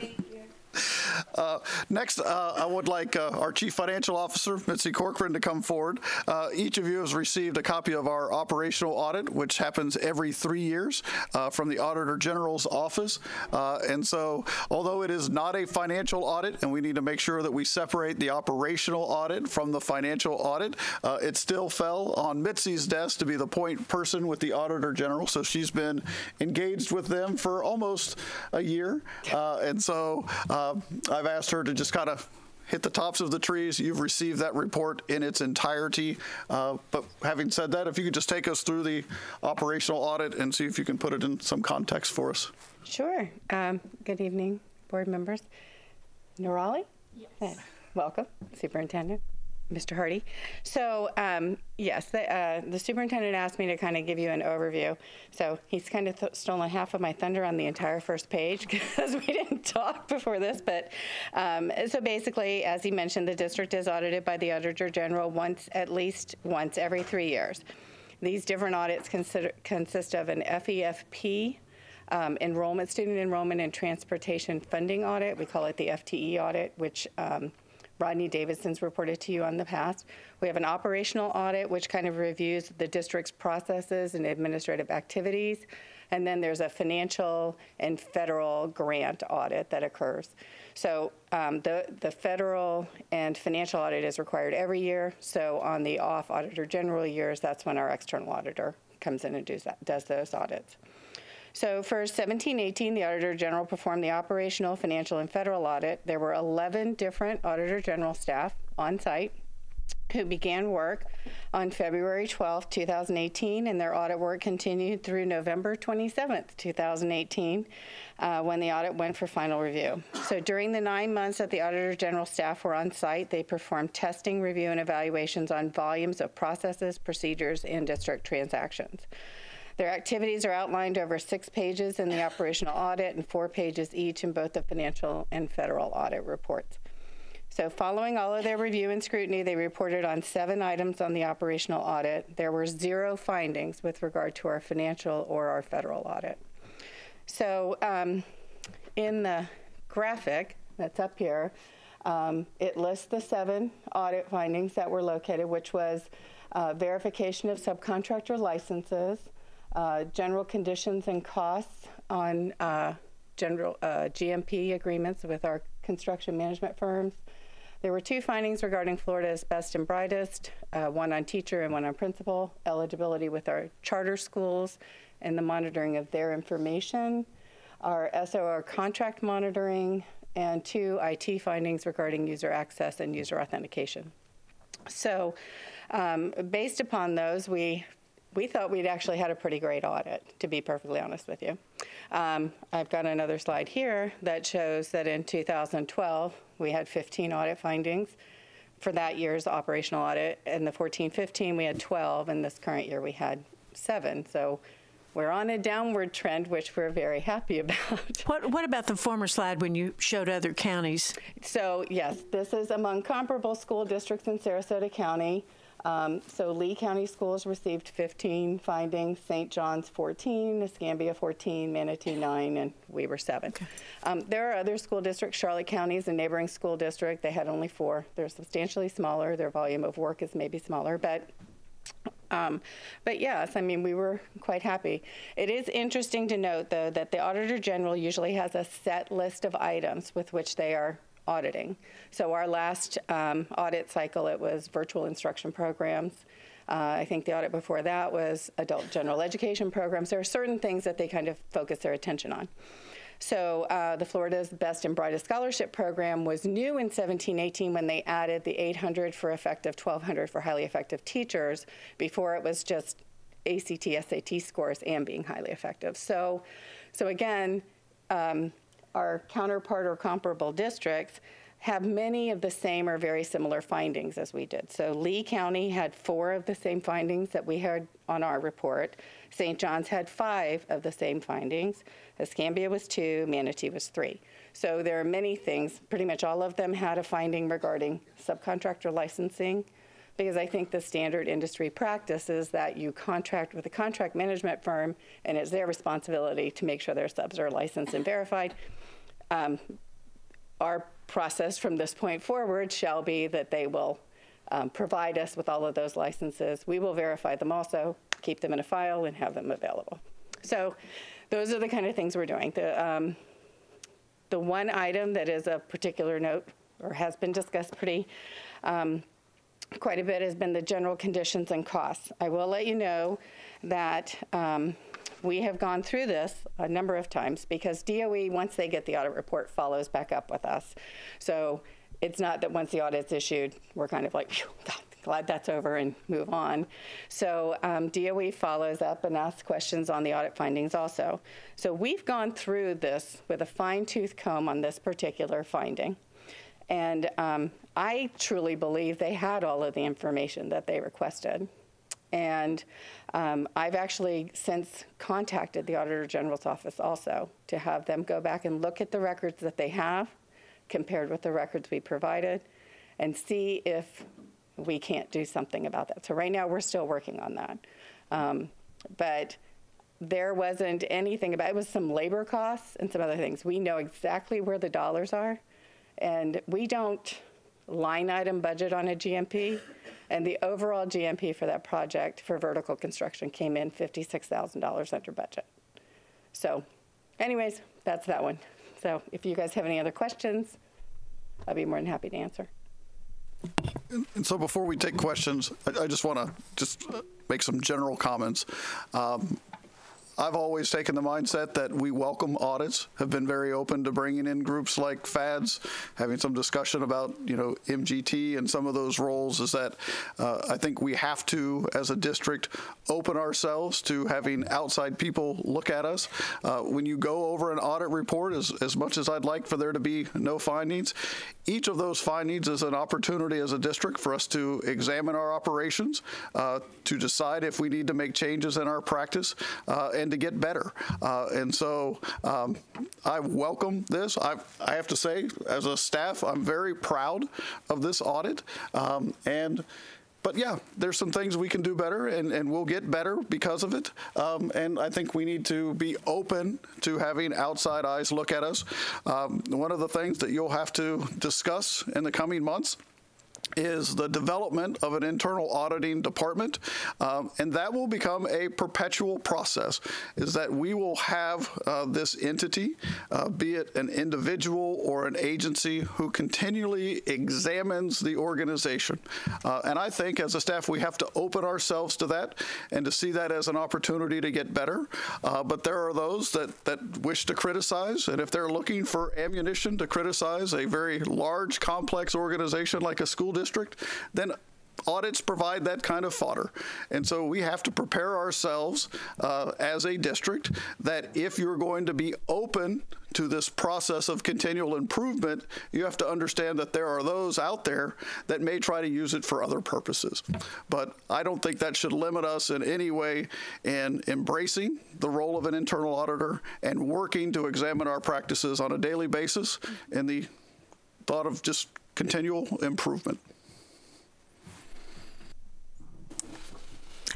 Next, I would like our Chief Financial Officer, Mitzi Corcoran, to come forward. Each of you has received a copy of our operational audit, which happens every 3 years from the Auditor General's office. And so, although it is not a financial audit, and we need to make sure that we separate the operational audit from the financial audit, it still fell on Mitzi's desk to be the point person with the Auditor General. So she's been engaged with them for almost a year. And so, I've asked her to just kind of hit the tops of the trees. You've received that report in its entirety. But having said that, if you could just take us through the operational audit and see if you can put it in some context for us. Sure. Good evening, board members. Nurali? Yes. Welcome, Superintendent. Mr. Hardy. So yes, the superintendent asked me to kind of give you an overview. So he's kind of stolen half of my thunder on the entire first page because we didn't talk before this. But so basically, as he mentioned, the district is audited by the Auditor General at least once every 3 years. These different audits consist of an FEFP, student enrollment and transportation funding audit. We call it the FTE audit, which Rodney Davidson's reported to you on the past. We have an operational audit, which kind of reviews the district's processes and administrative activities. And then there's a financial and federal grant audit that occurs. So the federal and financial audit is required every year. So on the off Auditor General years, that's when our external auditor comes in and does those audits. So for 17-18, the Auditor General performed the operational, financial, and federal audit. There were 11 different Auditor General staff on site who began work on February 12, 2018, and their audit work continued through November 27, 2018, when the audit went for final review. So during the 9 months that the Auditor General staff were on site, they performed testing, review, and evaluations on volumes of processes, procedures, and district transactions. Their activities are outlined over 6 pages in the operational audit and 4 pages each in both the financial and federal audit reports. So following all of their review and scrutiny, they reported on 7 items on the operational audit. There were 0 findings with regard to our financial or our federal audit. So in the graphic that's up here, it lists the 7 audit findings that were located, which was verification of subcontractor licenses, general conditions and costs on general GMP agreements with our construction management firms. There were 2 findings regarding Florida's best and brightest, one on teacher and one on principal, eligibility with our charter schools, and the monitoring of their information, our SOR contract monitoring, and 2 IT findings regarding user access and user authentication. So based upon those, we thought we'd actually had a pretty great audit, to be perfectly honest with you. I've got another slide here that shows that in 2012, we had 15 audit findings for that year's operational audit. In the 14-15, we had 12, and this current year we had 7. So we're on a downward trend, which we're very happy about. What about the former slide when you showed other counties? So yes, this is among comparable school districts in Sarasota County. So Lee County Schools received 15 findings, St. John's 14, Escambia 14, Manatee 9, and we were 7. Okay. There are other school districts. Charlotte County is a neighboring school district. They had only 4. They're substantially smaller. Their volume of work is maybe smaller, but yes, I mean, we were quite happy. It is interesting to note, though, that the Auditor General usually has a set list of items with which they are auditing. So our last audit cycle, it was virtual instruction programs. I think the audit before that was adult general education programs. There are certain things that they kind of focus their attention on. So the Florida's Best and Brightest Scholarship Program was new in 17-18 when they added the 800 for effective, 1200 for highly effective teachers. Before it was just ACT, SAT scores and being highly effective. So again, our counterpart or comparable districts have many of the same or very similar findings as we did. So Lee County had 4 of the same findings that we had on our report. St. John's had 5 of the same findings. Escambia was 2, Manatee was 3. So there are many things. Pretty much all of them had a finding regarding subcontractor licensing, because I think the standard industry practice is that you contract with a contract management firm, and it's their responsibility to make sure their subs are licensed and verified. Our process from this point forward shall be that they will provide us with all of those licenses. We will verify them also, keep them in a file, and have them available. So those are the kind of things we're doing. The one item that is of particular note, or has been discussed quite a bit, has been the general conditions and costs. I will let you know that we have gone through this a number of times because DOE, once they get the audit report, follows back up with us. So it's not that once the audit's issued, we're kind of like, phew, glad that's over and move on. So DOE follows up and asks questions on the audit findings also. So we've gone through this with a fine-tooth comb on this particular finding. And I truly believe they had all of the information that they requested. And I've actually since contacted the Auditor General's office also to have them go back and look at the records that they have compared with the records we provided and see if we can't do something about that. So right now we're still working on that. But there wasn't anything about it. It was some labor costs and some other things. We know exactly where the dollars are, and we don't line item budget on a GMP. And the overall GMP for that project for vertical construction came in $56,000 under budget. So anyways, that's that one. So if you guys have any other questions, I'd be more than happy to answer. And so before we take questions, I just want to make some general comments. I've always taken the mindset that we welcome audits, have been very open to bringing in groups like FADS, having some discussion about, MGT and some of those roles, is that I think we have to, as a district, open ourselves to having outside people look at us. When you go over an audit report, as much as I'd like for there to be no findings, each of those findings is an opportunity as a district for us to examine our operations, to decide if we need to make changes in our practice, and to get better. And so I welcome this. I have to say, as a staff, I'm very proud of this audit. But yeah, there's some things we can do better, and we'll get better because of it. And I think we need to be open to having outside eyes look at us. One of the things that you'll have to discuss in the coming months is the development of an internal auditing department, and that will become a perpetual process, is that we will have this entity, be it an individual or an agency, who continually examines the organization. And I think as a staff we have to open ourselves to that and to see that as an opportunity to get better. But there are those that wish to criticize, and if they're looking for ammunition to criticize a very large, complex organization like a school district, then audits provide that kind of fodder. And so we have to prepare ourselves as a district that if you're going to be open to this process of continual improvement, you have to understand that there are those out there that may try to use it for other purposes. But I don't think that should limit us in any way in embracing the role of an internal auditor and working to examine our practices on a daily basis in the thought of just continual improvement.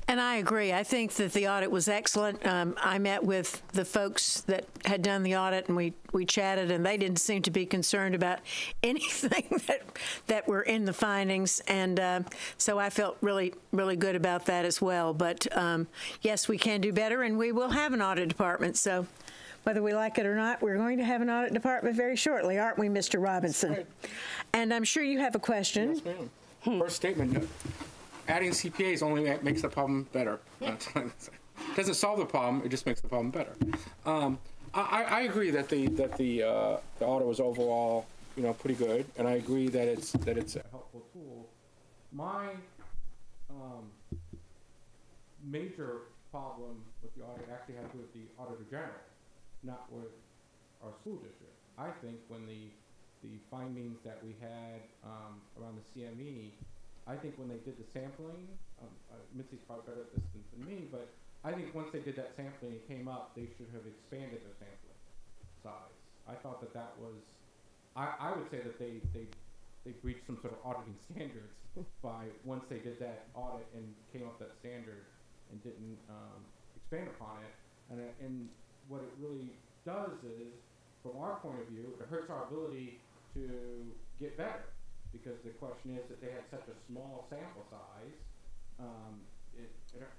And I agree. I think that the audit was excellent. I met with the folks that had done the audit, and we chatted, and they didn't seem to be concerned about anything that were in the findings. And so I felt really, really good about that as well. But yes, we can do better, and we will have an audit department. So whether we like it or not, we're going to have an audit department very shortly, aren't we, Mr. Robinson? Right. And I'm sure you have a question. Yes, ma'am. First statement. Adding CPAs only makes the problem better. Doesn't solve the problem; it just makes the problem better. I agree that the audit was overall, pretty good, and I agree that it's a helpful tool. My major problem with the audit actually had to do with the Auditor General, not with our school district. I think when the findings that we had around the CME. I think when they did the sampling, Mitzi's probably better at this than me, but I think once they did that sampling and came up, they should have expanded their sampling size. I thought that was, I would say that they breached some sort of auditing standards by once they did that audit and came up with that standard and didn't expand upon it. And what it really does is, from our point of view, it hurts our ability to get better. Because the question is that they had such a small sample size, it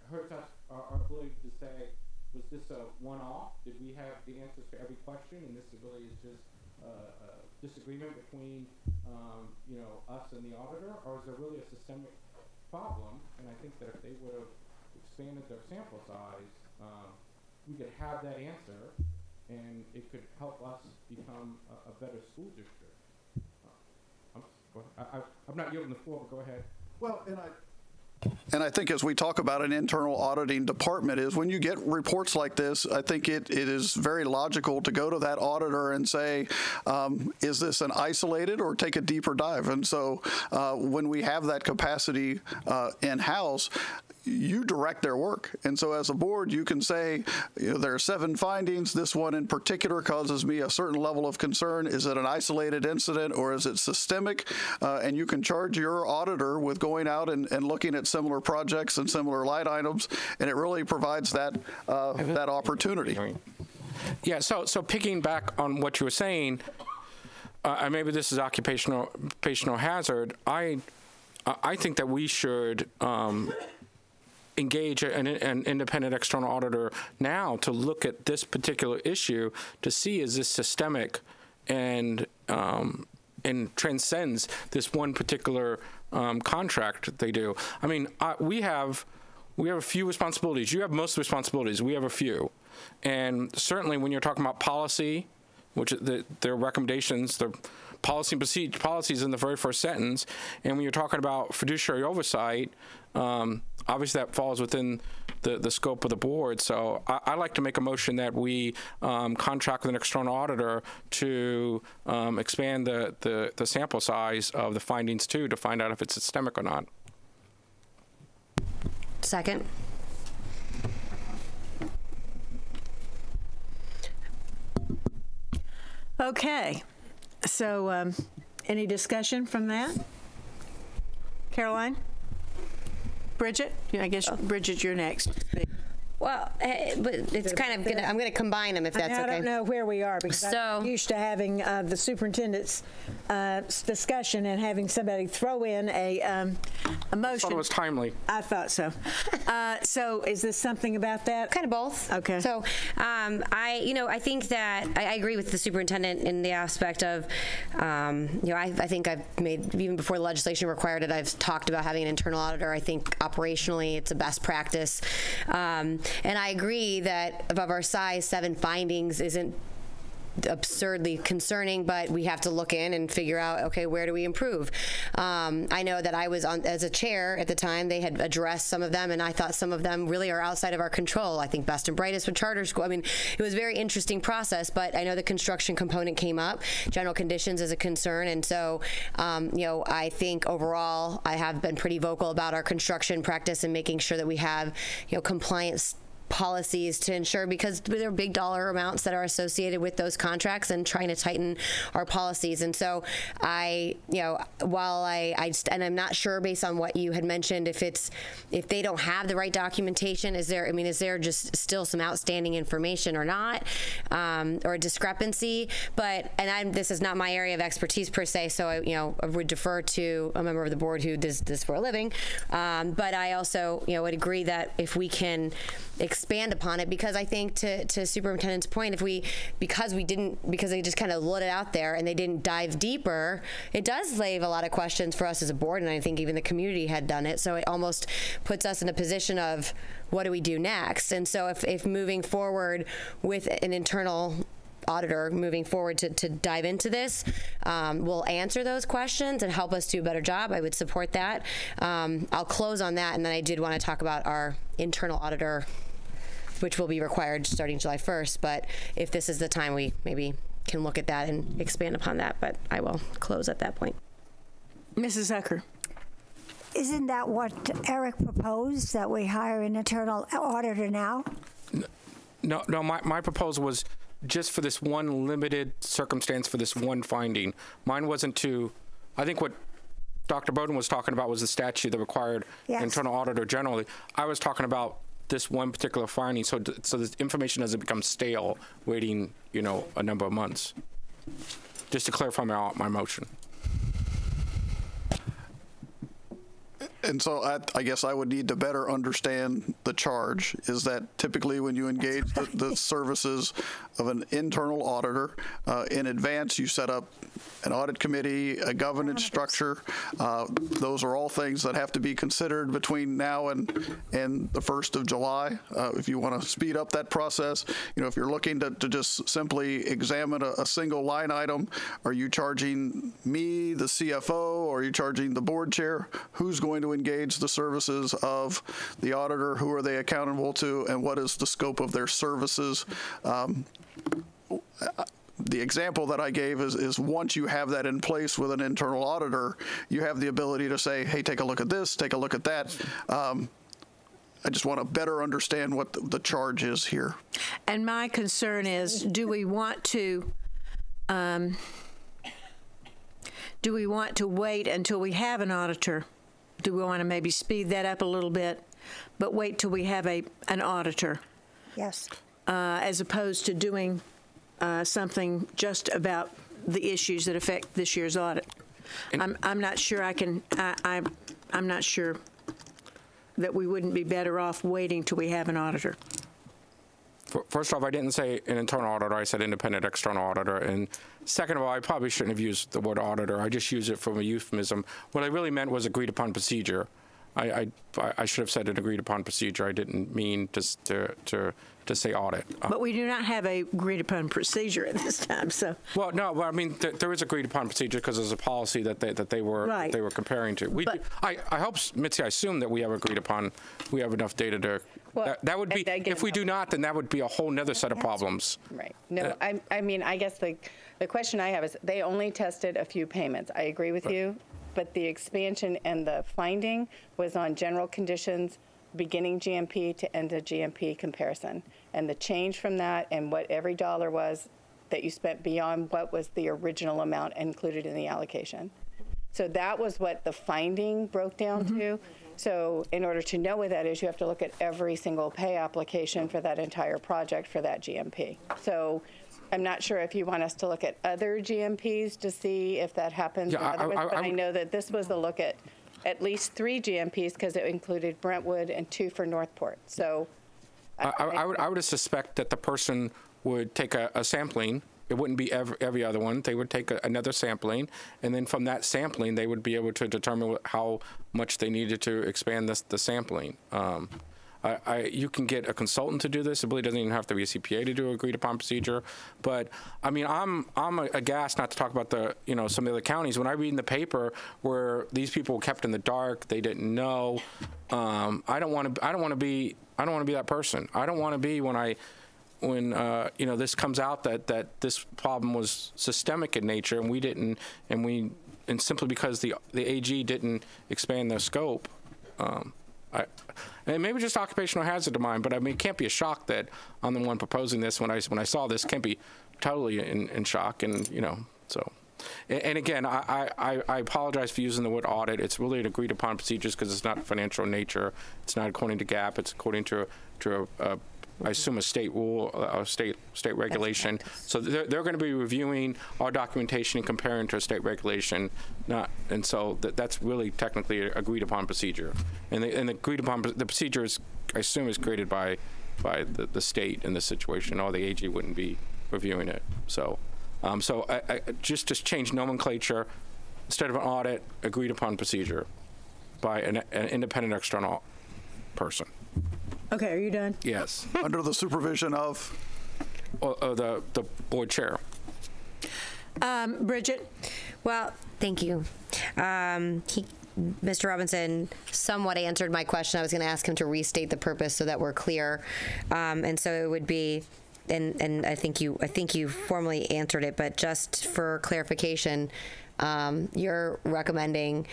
hurts us, our ability to say, was this a one-off? Did we have the answers to every question, and this really is just a disagreement between us and the auditor, or is there really a systemic problem? And I think that if they would have expanded their sample size, we could have that answer, and it could help us become a better school district. I'm not yielding the floor, but go ahead. Well, and I think as we talk about an internal auditing department is when you get reports like this, I think it is very logical to go to that auditor and say, is this an isolated or take a deeper dive? And so when we have that capacity in-house, you direct their work. And so as a board, you can say, there are 7 findings. This one in particular causes me a certain level of concern. Is it an isolated incident or is it systemic? And you can charge your auditor with going out and looking at similar projects and similar line items. And it really provides that that opportunity. Yeah, so picking back on what you were saying, and maybe this is occupational hazard, I think that we should engage an independent external auditor now to look at this particular issue to see, is this systemic and transcends this one particular contract they do. I mean, we have a few responsibilities. You have most responsibilities. We have a few. And certainly when you're talking about policy, which their recommendations, their policy and procedure, policies in the very first sentence, and when you're talking about fiduciary oversight, obviously that falls within the scope of the board. So I'd like to make a motion that we contract with an external auditor to expand the sample size of the findings to find out if it's systemic or not. Second. Okay. So any discussion from that? Caroline? Bridget? I guess, Bridget, you're next. Well, but it's kind of I'm going to combine them if that's okay. I don't know where we are because I'm used to having the superintendent's discussion and having somebody throw in a motion. I thought it was timely. I thought so. So is this something about that? Kind of both. Okay. So I think that I agree with the superintendent in the aspect of, I think I've made, even before the legislation required it, I've talked about having an internal auditor. I think operationally it's a best practice. And I agree that above our size, 7 findings isn't absurdly concerning, but we have to look in and figure out, okay, where do we improve? I know that I was on as a chair at the time. They had addressed some of them, and I thought some of them really are outside of our control. I think Best and Brightest with charter school. I mean, it was a very interesting process, but I know the construction component came up. General conditions is a concern, and so, I think overall I have been pretty vocal about our construction practice and making sure that we have, compliance policies to ensure, because there are big dollar amounts that are associated with those contracts, and trying to tighten our policies. And so while and I'm not sure based on what you had mentioned if they don't have the right documentation, is there just still some outstanding information or not, or a discrepancy? But this is not my area of expertise per se, so I would defer to a member of the board who does this for a living. But I also would agree that if we can expand upon it, because I think to Superintendent's point, because they just kind of let it out there and they didn't dive deeper, it does leave a lot of questions for us as a board, and I think even the community had done it. So it almost puts us in a position of, what do we do next? And so if moving forward with an internal auditor moving forward to dive into this will answer those questions and help us do a better job, I would support that. I'll close on that, and then I did want to talk about our internal auditor, which will be required starting July 1st. But if this is the time, we maybe can look at that and expand upon that. But I will close at that point. Mrs. Zucker. Isn't that what Eric proposed, that we hire an internal auditor now? No, my proposal was just for this one limited circumstance, for this one finding. Mine wasn't to, I think what Dr. Bowden was talking about was the statute that required internal auditor generally. I was talking about this one particular finding, so the information doesn't become stale waiting, a number of months. Just to clarify my motion. And so I guess I would need to better understand the charge. Is that typically when you engage the services of an internal auditor, in advance you set up an audit committee, a governance structure? Those are all things that have to be considered between now and the 1st of July. If you want to speed up that process, if you're looking to just simply examine a single line item, are you charging me, the CFO, or are you charging the board chair? Who's going to engage the services of the auditor? Who are they accountable to, and what is the scope of their services? The example that I gave is once you have that in place with an internal auditor, you have the ability to say, hey, take a look at this, take a look at that. I just want to better understand what the charge is here. And my concern is, do we want to wait until we have an auditor? Do we want to maybe speed that up a little bit, but wait till we have an auditor? Yes. As opposed to doing something just about the issues that affect this year's audit. I'm not sure I'm not sure that we wouldn't be better off waiting till we have an auditor. First off, I didn't say an internal auditor. I said independent external auditor. And second of all, I probably shouldn't have used the word auditor. I just used it from a euphemism. What I really meant was agreed upon procedure. I should have said an agreed upon procedure. I didn't mean to say audit. But we do not have a agreed upon procedure at this time, so. Well, no, well, I mean, there is agreed upon procedure because there's a policy that they were comparing to. I hope, Mitzi, I assume that we have agreed upon, we have enough data to, Well, that would be, if we do not, then that would be a whole nother set of problems. Right. No, I mean, I guess the question I have is they only tested a few payments. I agree with you, but the expansion and the finding was on general conditions, beginning GMP to end of GMP comparison. And the change from that and what every dollar was that you spent beyond what was the original amount included in the allocation. So that was what the finding broke down to. So in order to know what that is, you have to look at every single pay application for that entire project for that GMP. So I'm not sure if you want us to look at other GMPs to see if that happens. Yeah, but I know that this was the look at least 3 GMPs because it included Brentwood and 2 for Northport. So I would suspect that the person would take a sampling. It wouldn't be every other one. They would take another sampling, and then from that sampling, they would be able to determine how much they needed to expand the sampling. You can get a consultant to do this. It really doesn't even have to be a CPA to do agreed upon procedure. But I mean, I'm aghast, not to talk about some of the other counties. When I read in the paper where these people were kept in the dark, they didn't know. I don't want to be that person. I don't want to be when this comes out that this problem was systemic in nature, and we didn't, and simply because the AG didn't expand their scope. And maybe just occupational hazard to mine, but I mean, it can't be a shock that I'm the one proposing this. When I saw this, can't be totally in shock, and so. And again, I apologize for using the word audit. It's really an agreed upon procedures because it's not financial in nature. It's not according to GAAP. It's according to I assume a state rule, state regulation. So they're going to be reviewing our documentation and comparing to a state regulation. And so that's really technically an agreed upon procedure. And the agreed upon the procedure is, I assume, is created by the state in this situation, or the AG wouldn't be reviewing it. So just to change nomenclature, instead of an audit, agreed upon procedure by an independent external person. Okay, are you done? Yes. Under the supervision of? The board chair. Bridget? Well, thank you. Mr. Robinson somewhat answered my question. I was going to ask him to restate the purpose so that we're clear. And so it would be, and I think you formally answered it, but just for clarification, you're recommending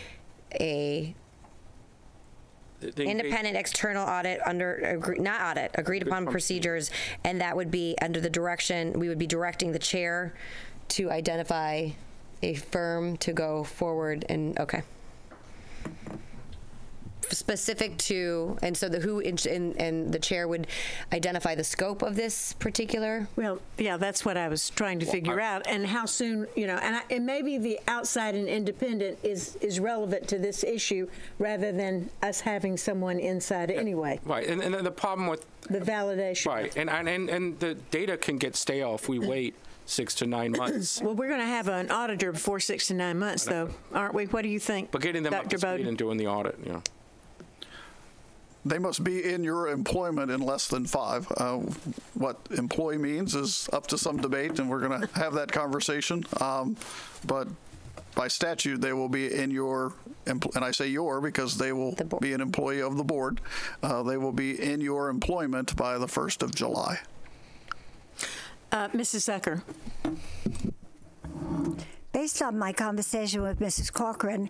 independent external audit agreed upon procedures, and that would be under the direction, we would be directing the chair to identify a firm to go forward and, okay. Specific to, and so and the chair would identify the scope of this particular? Well, yeah, that's what I was trying to figure out, and how soon, and maybe the outside and independent is relevant to this issue rather than us having someone inside anyway. Right, and the problem with the validation. Right, and the data can get stale if we wait 6 to 9 months. Well, we're going to have an auditor before 6 to 9 months, though, aren't we? What do you think, But getting them up to speed and doing the audit, They must be in your employment in less than 5. What employee means is up to some debate, and we're going to have that conversation. But by statute, they will be in your, and I say your because they will be an employee of the board. They will be in your employment by the 1st of July. Mrs. Zucker. Based on my conversation with Mrs. Corcoran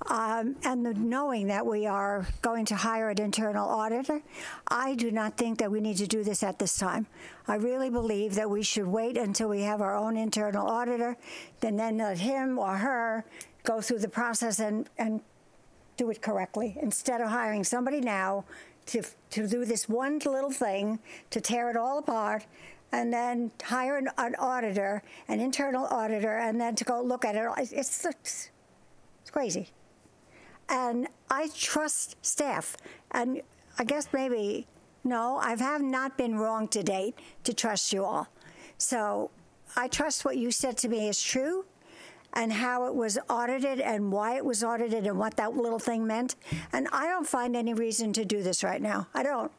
and knowing that we are going to hire an internal auditor, I do not think that we need to do this at this time. I really believe that we should wait until we have our own internal auditor, then let him or her go through the process and do it correctly, instead of hiring somebody now to do this one little thing, to tear it all apart, and then hire an auditor, an internal auditor, and then to go look at it. It's crazy. And I trust staff. And I guess maybe, no, I have not been wrong to date to trust you all. So I trust what you said to me is true. and how it was audited and why it was audited and what that little thing meant. And I don't find any reason to do this right now. I don't.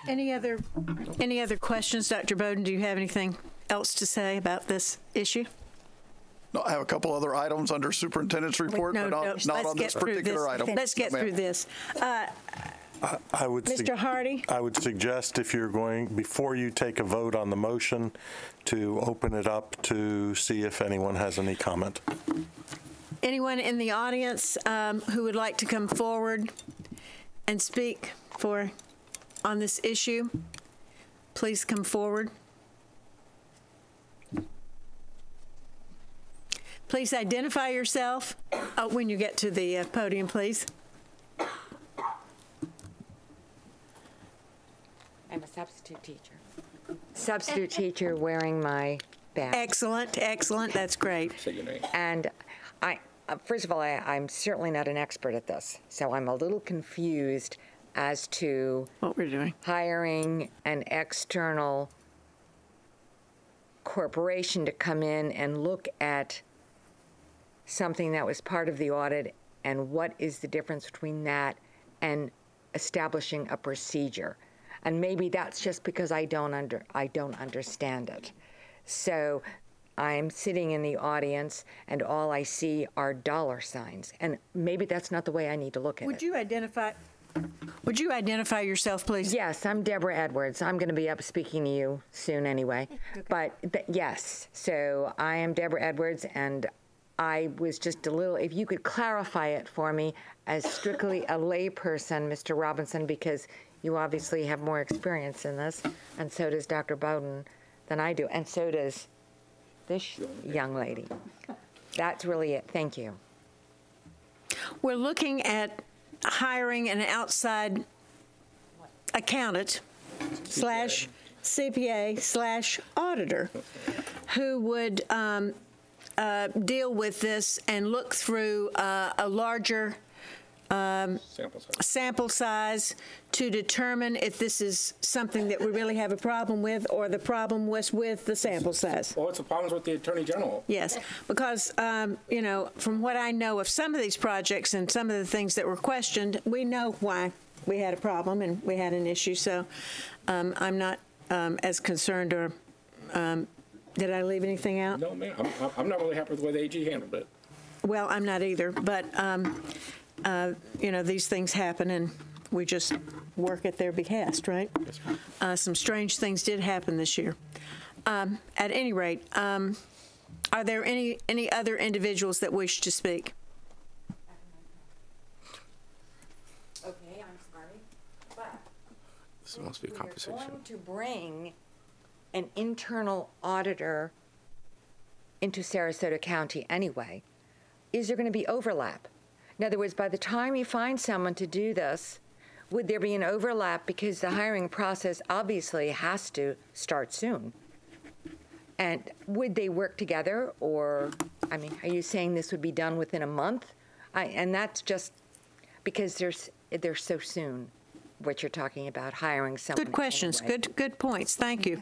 Any other questions, Dr. Bowden? Do you have anything else to say about this issue? No, I have a couple other items under superintendent's report, but not on this particular item. Let's get through this. I would Mr. Hardy? I would suggest if you're going, before you take a vote on the motion, to open it up to see if anyone has any comment. Anyone in the audience who would like to come forward and speak on this issue, please come forward. Please identify yourself when you get to the podium, please. I'm a substitute teacher. Substitute teacher wearing my badge. Excellent, excellent. That's great. Say your name. And first of all, I'm certainly not an expert at this, so I'm a little confused as to what we're doing. Hiring an external corporation to come in and look at something that was part of the audit, and what is the difference between that and establishing a procedure. And maybe that's just because I don't understand it. So I'm sitting in the audience and all I see are dollar signs, and maybe that's not the way I need to look at it. Would you identify yourself, please? Yes, I'm Deborah Edwards. I'm going to be up speaking to you soon anyway. Okay. But yes, so I am Deborah Edwards, and I was just a little, if you could clarify it for me as strictly a layperson, Mr. Robinson, because you obviously have more experience in this, and so does Dr. Bowden than I do, and so does this young lady. That's really it. Thank you. We're looking at hiring an outside accountant slash CPA slash auditor who would deal with this and look through a larger sample size to determine if this is something that we really have a problem with, or the problem was with the sample size. Or it's a problem with the Attorney General. Yes, because, you know, from what I know of some of these projects and some of the things that were questioned, we know why we had a problem and we had an issue. So I'm not as concerned, or did I leave anything out? No, ma'am. I'm not really happy with the way the AG handled it. Well, I'm not either, but you know, these things happen, and we just work at their behest, right? Yes, ma'am. Some strange things did happen this year. At any rate, are there any other individuals that wish to speak? Okay, I'm sorry, but this must be a conversation. We're going to bring an internal auditor into Sarasota County anyway. Is there going to be overlap? In other words, by the time you find someone to do this, would there be an overlap, because the hiring process obviously has to start soon? And would they work together, or, I mean, are you saying this would be done within a month? And that's just because they're so soon, what you're talking about, hiring someone. Good questions. Anyway. Good points. Thank you.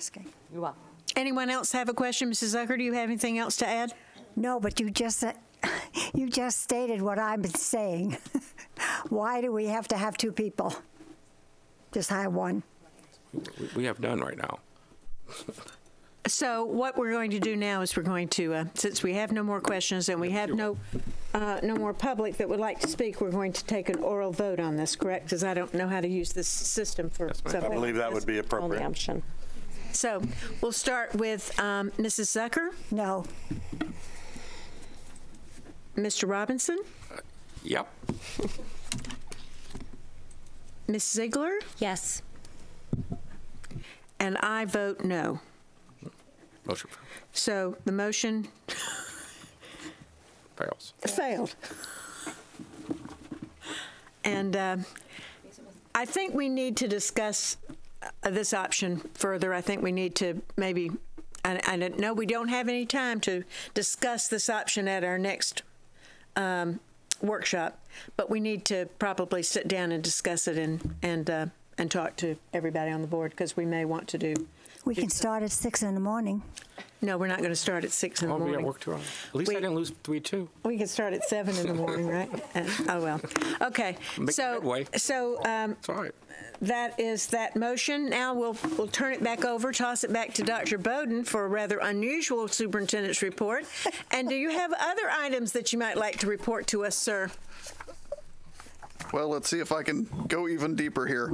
You're welcome. Anyone else have a question? Mrs. Zucker, do you have anything else to add? No, but you just stated what I've been saying. Why do we have to have two people? Just hire one. We have none right now. So what we're going to do now is we're going to, since we have no more questions and we have no more public that would like to speak, we're going to take an oral vote on this, correct? Because I don't know how to use this system for something. I believe that would be appropriate. So we'll start with Mrs. Zucker. No. Mr. Robinson? Yep. Ms. Ziegler? Yes. And I vote no. Motion So the motion fails. Failed. And I think we need to discuss this option further. I think we need to maybe, I know we don't have any time to discuss this option at our next workshop, but we need to probably sit down and discuss it and talk to everybody on the board, because we may want to do We can start at 6 in the morning. No, we're not going to start at 6 in the morning. I'll be at work too. At least I didn't lose 3-2. We can start at 7 in the morning, right? Oh, well. Okay. So it's all right. That is that motion. Now we'll turn it back over, toss it back to Dr. Bowden for a rather unusual superintendent's report. And do you have other items that you might like to report to us, sir? Well, let's see if I can go even deeper here.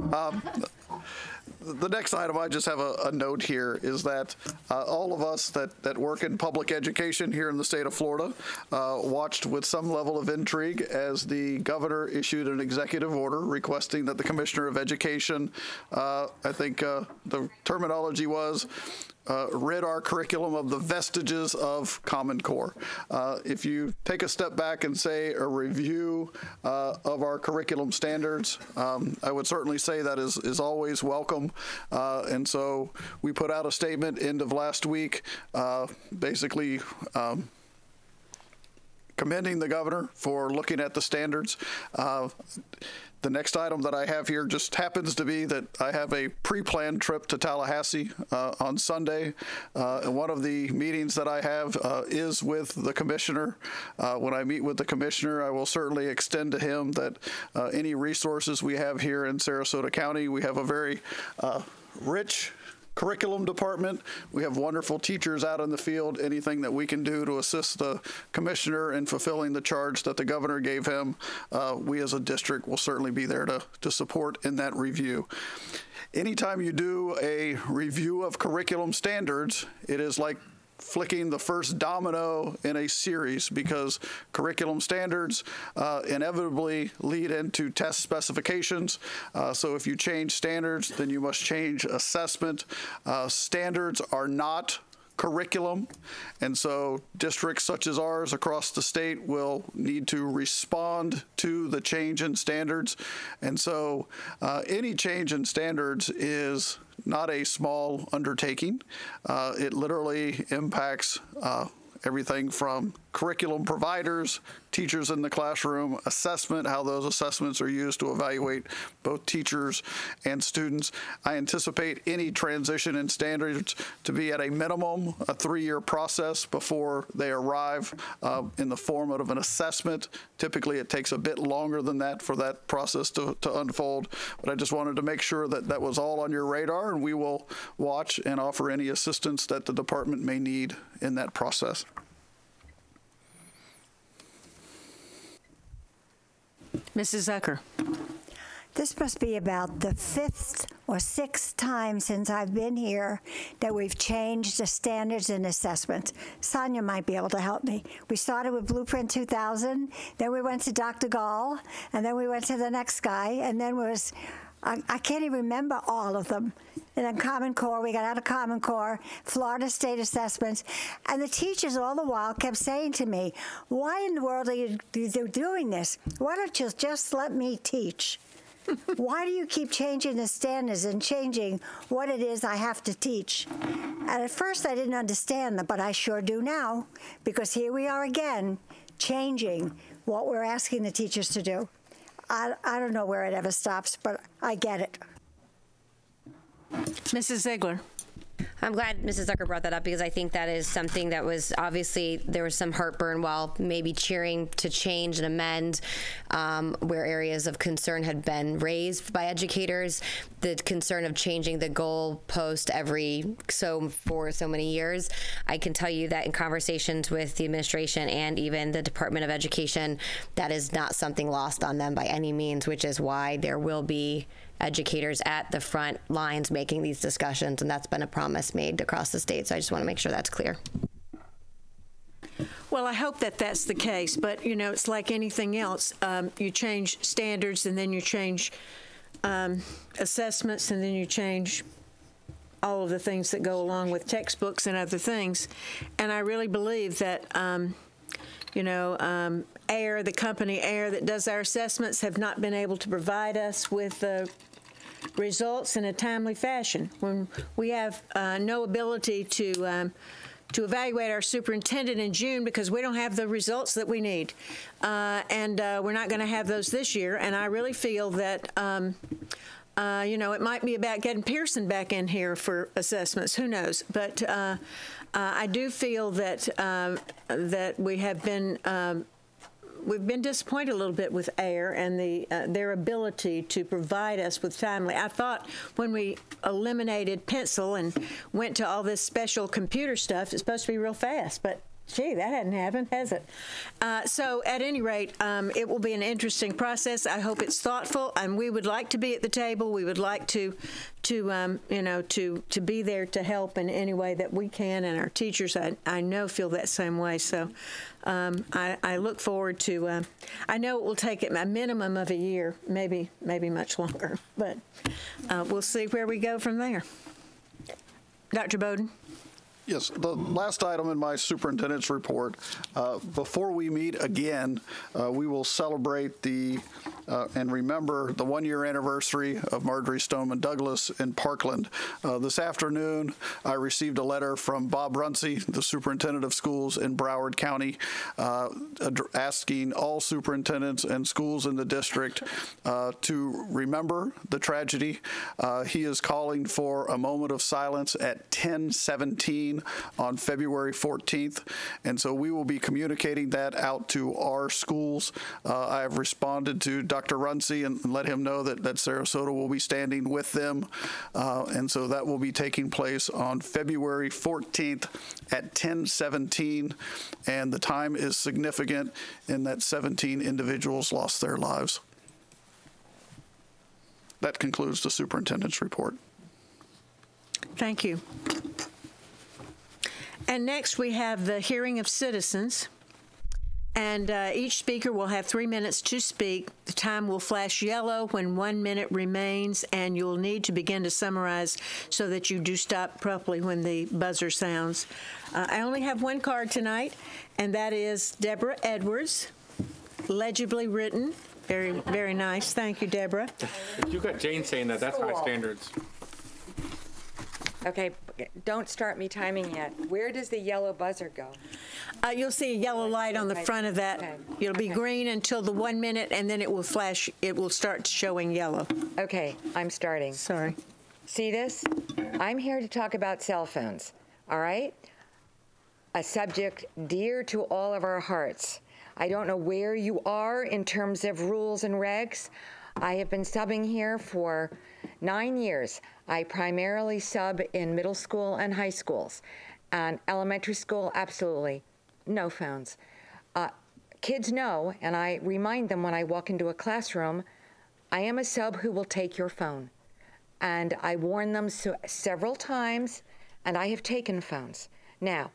The next item, I just have a note here, is that all of us that work in public education here in the state of Florida watched with some level of intrigue as the governor issued an executive order requesting that the Commissioner of Education, I think the terminology was, rid our curriculum of the vestiges of Common Core. If you take a step back and say a review of our curriculum standards, I would certainly say that is always welcome. And so we put out a statement end of last week, basically commending the governor for looking at the standards. The next item that I have here just happens to be that I have a pre-planned trip to Tallahassee on Sunday. And one of the meetings that I have is with the commissioner. When I meet with the commissioner, I will certainly extend to him that any resources we have here in Sarasota County, we have a very rich curriculum department. We have wonderful teachers out in the field. Anything that we can do to assist the commissioner in fulfilling the charge that the governor gave him, we as a district will certainly be there to support in that review. Anytime you do a review of curriculum standards, it is like flicking the first domino in a series, because curriculum standards inevitably lead into test specifications. So if you change standards, then you must change assessment. Standards are not curriculum, and so districts such as ours across the state will need to respond to the change in standards. And so any change in standards is not a small undertaking. It literally impacts everything from curriculum providers, teachers in the classroom, assessment, how those assessments are used to evaluate both teachers and students. I anticipate any transition in standards to be at a minimum a 3-year process before they arrive in the form of an assessment. Typically, it takes a bit longer than that for that process to unfold, but I just wanted to make sure that that was all on your radar, and we will watch and offer any assistance that the department may need in that process. Mrs. Zucker. This must be about the 5th or 6th time since I've been here that we've changed the standards and assessment. Sonia might be able to help me. We started with Blueprint 2000, then we went to Dr. Gall, and then we went to the next guy, and then was, I can't even remember all of them. And then Common Core, we got out of Common Core, Florida State Assessments, and the teachers all the while kept saying to me, why in the world are you doing this? Why don't you just let me teach? Why do you keep changing the standards and changing what it is I have to teach? And at first I didn't understand them, but I sure do now, because here we are again, changing what we're asking the teachers to do. I don't know where it ever stops, but I get it. Mrs. Ziegler. I'm glad Mrs. Zucker brought that up, because I think that is something that was obviously, there was some heartburn while maybe cheering to change and amend where areas of concern had been raised by educators. The concern of changing the goal post for so many years. I can tell you that in conversations with the administration and even the Department of Education, that is not something lost on them by any means, which is why there will be educators at the front lines making these discussions, and that's been a promise made across the state. So I just want to make sure that's clear. Well, I hope that that's the case, but you know, it's like anything else. You change standards, and then you change assessments, and then you change all of the things that go along with textbooks and other things. And I really believe that AIR, the company AIR that does our assessments, have not been able to provide us with results in a timely fashion. When we have no ability to evaluate our superintendent in June because we don't have the results that we need. And we're not going to have those this year. And I really feel that You know, it might be about getting Pearson back in here for assessments. Who knows? But I do feel that that we have been. We've been disappointed a little bit with AIR and their ability to provide us with timely. I thought when we eliminated pencil and went to all this special computer stuff, it's supposed to be real fast, but gee, that hadn't happened, has it? So at any rate, it will be an interesting process. I hope it's thoughtful, and we would like to be at the table. We would like to be there to help in any way that we can, and our teachers, I know, feel that same way. So I look forward to. I know it will take a minimum of a year, maybe much longer, but we'll see where we go from there. Dr. Bowden. Yes, the last item in my superintendent's report, before we meet again, we will celebrate and remember the one-year anniversary of Marjorie Stoneman Douglas in Parkland. This afternoon, I received a letter from Bob Runcie, the superintendent of schools in Broward County, asking all superintendents and schools in the district to remember the tragedy. He is calling for a moment of silence at 10:17 on February 14th, and so we will be communicating that out to our schools. I have responded to Dr. Runcie and let him know that Sarasota will be standing with them, and so that will be taking place on February 14th at 10:17, and the time is significant in that 17 individuals lost their lives. That concludes the superintendent's report. Thank you. And next we have the hearing of citizens. And each speaker will have 3 minutes to speak. The time will flash yellow when 1 minute remains, and you'll need to begin to summarize so that you do stop properly when the buzzer sounds. I only have one card tonight, and that is Deborah Edwards, legibly written. Very, very nice. Thank you, Deborah. If you got Jane saying that, that's high standards. Okay, don't start me timing yet. Where does the yellow buzzer go? You'll see a yellow light on the front of that. Okay. It'll be green until the 1 minute, and then it will flash. It will start showing yellow. Okay, I'm starting. Sorry. See this? I'm here to talk about cell phones, all right? A subject dear to all of our hearts. I don't know where you are in terms of rules and regs. I have been subbing here for 9 years. I primarily sub in middle school and high schools. And elementary school, absolutely, no phones. Kids know, and I remind them when I walk into a classroom, I am a sub who will take your phone. And I warn them several times, and I have taken phones. Now,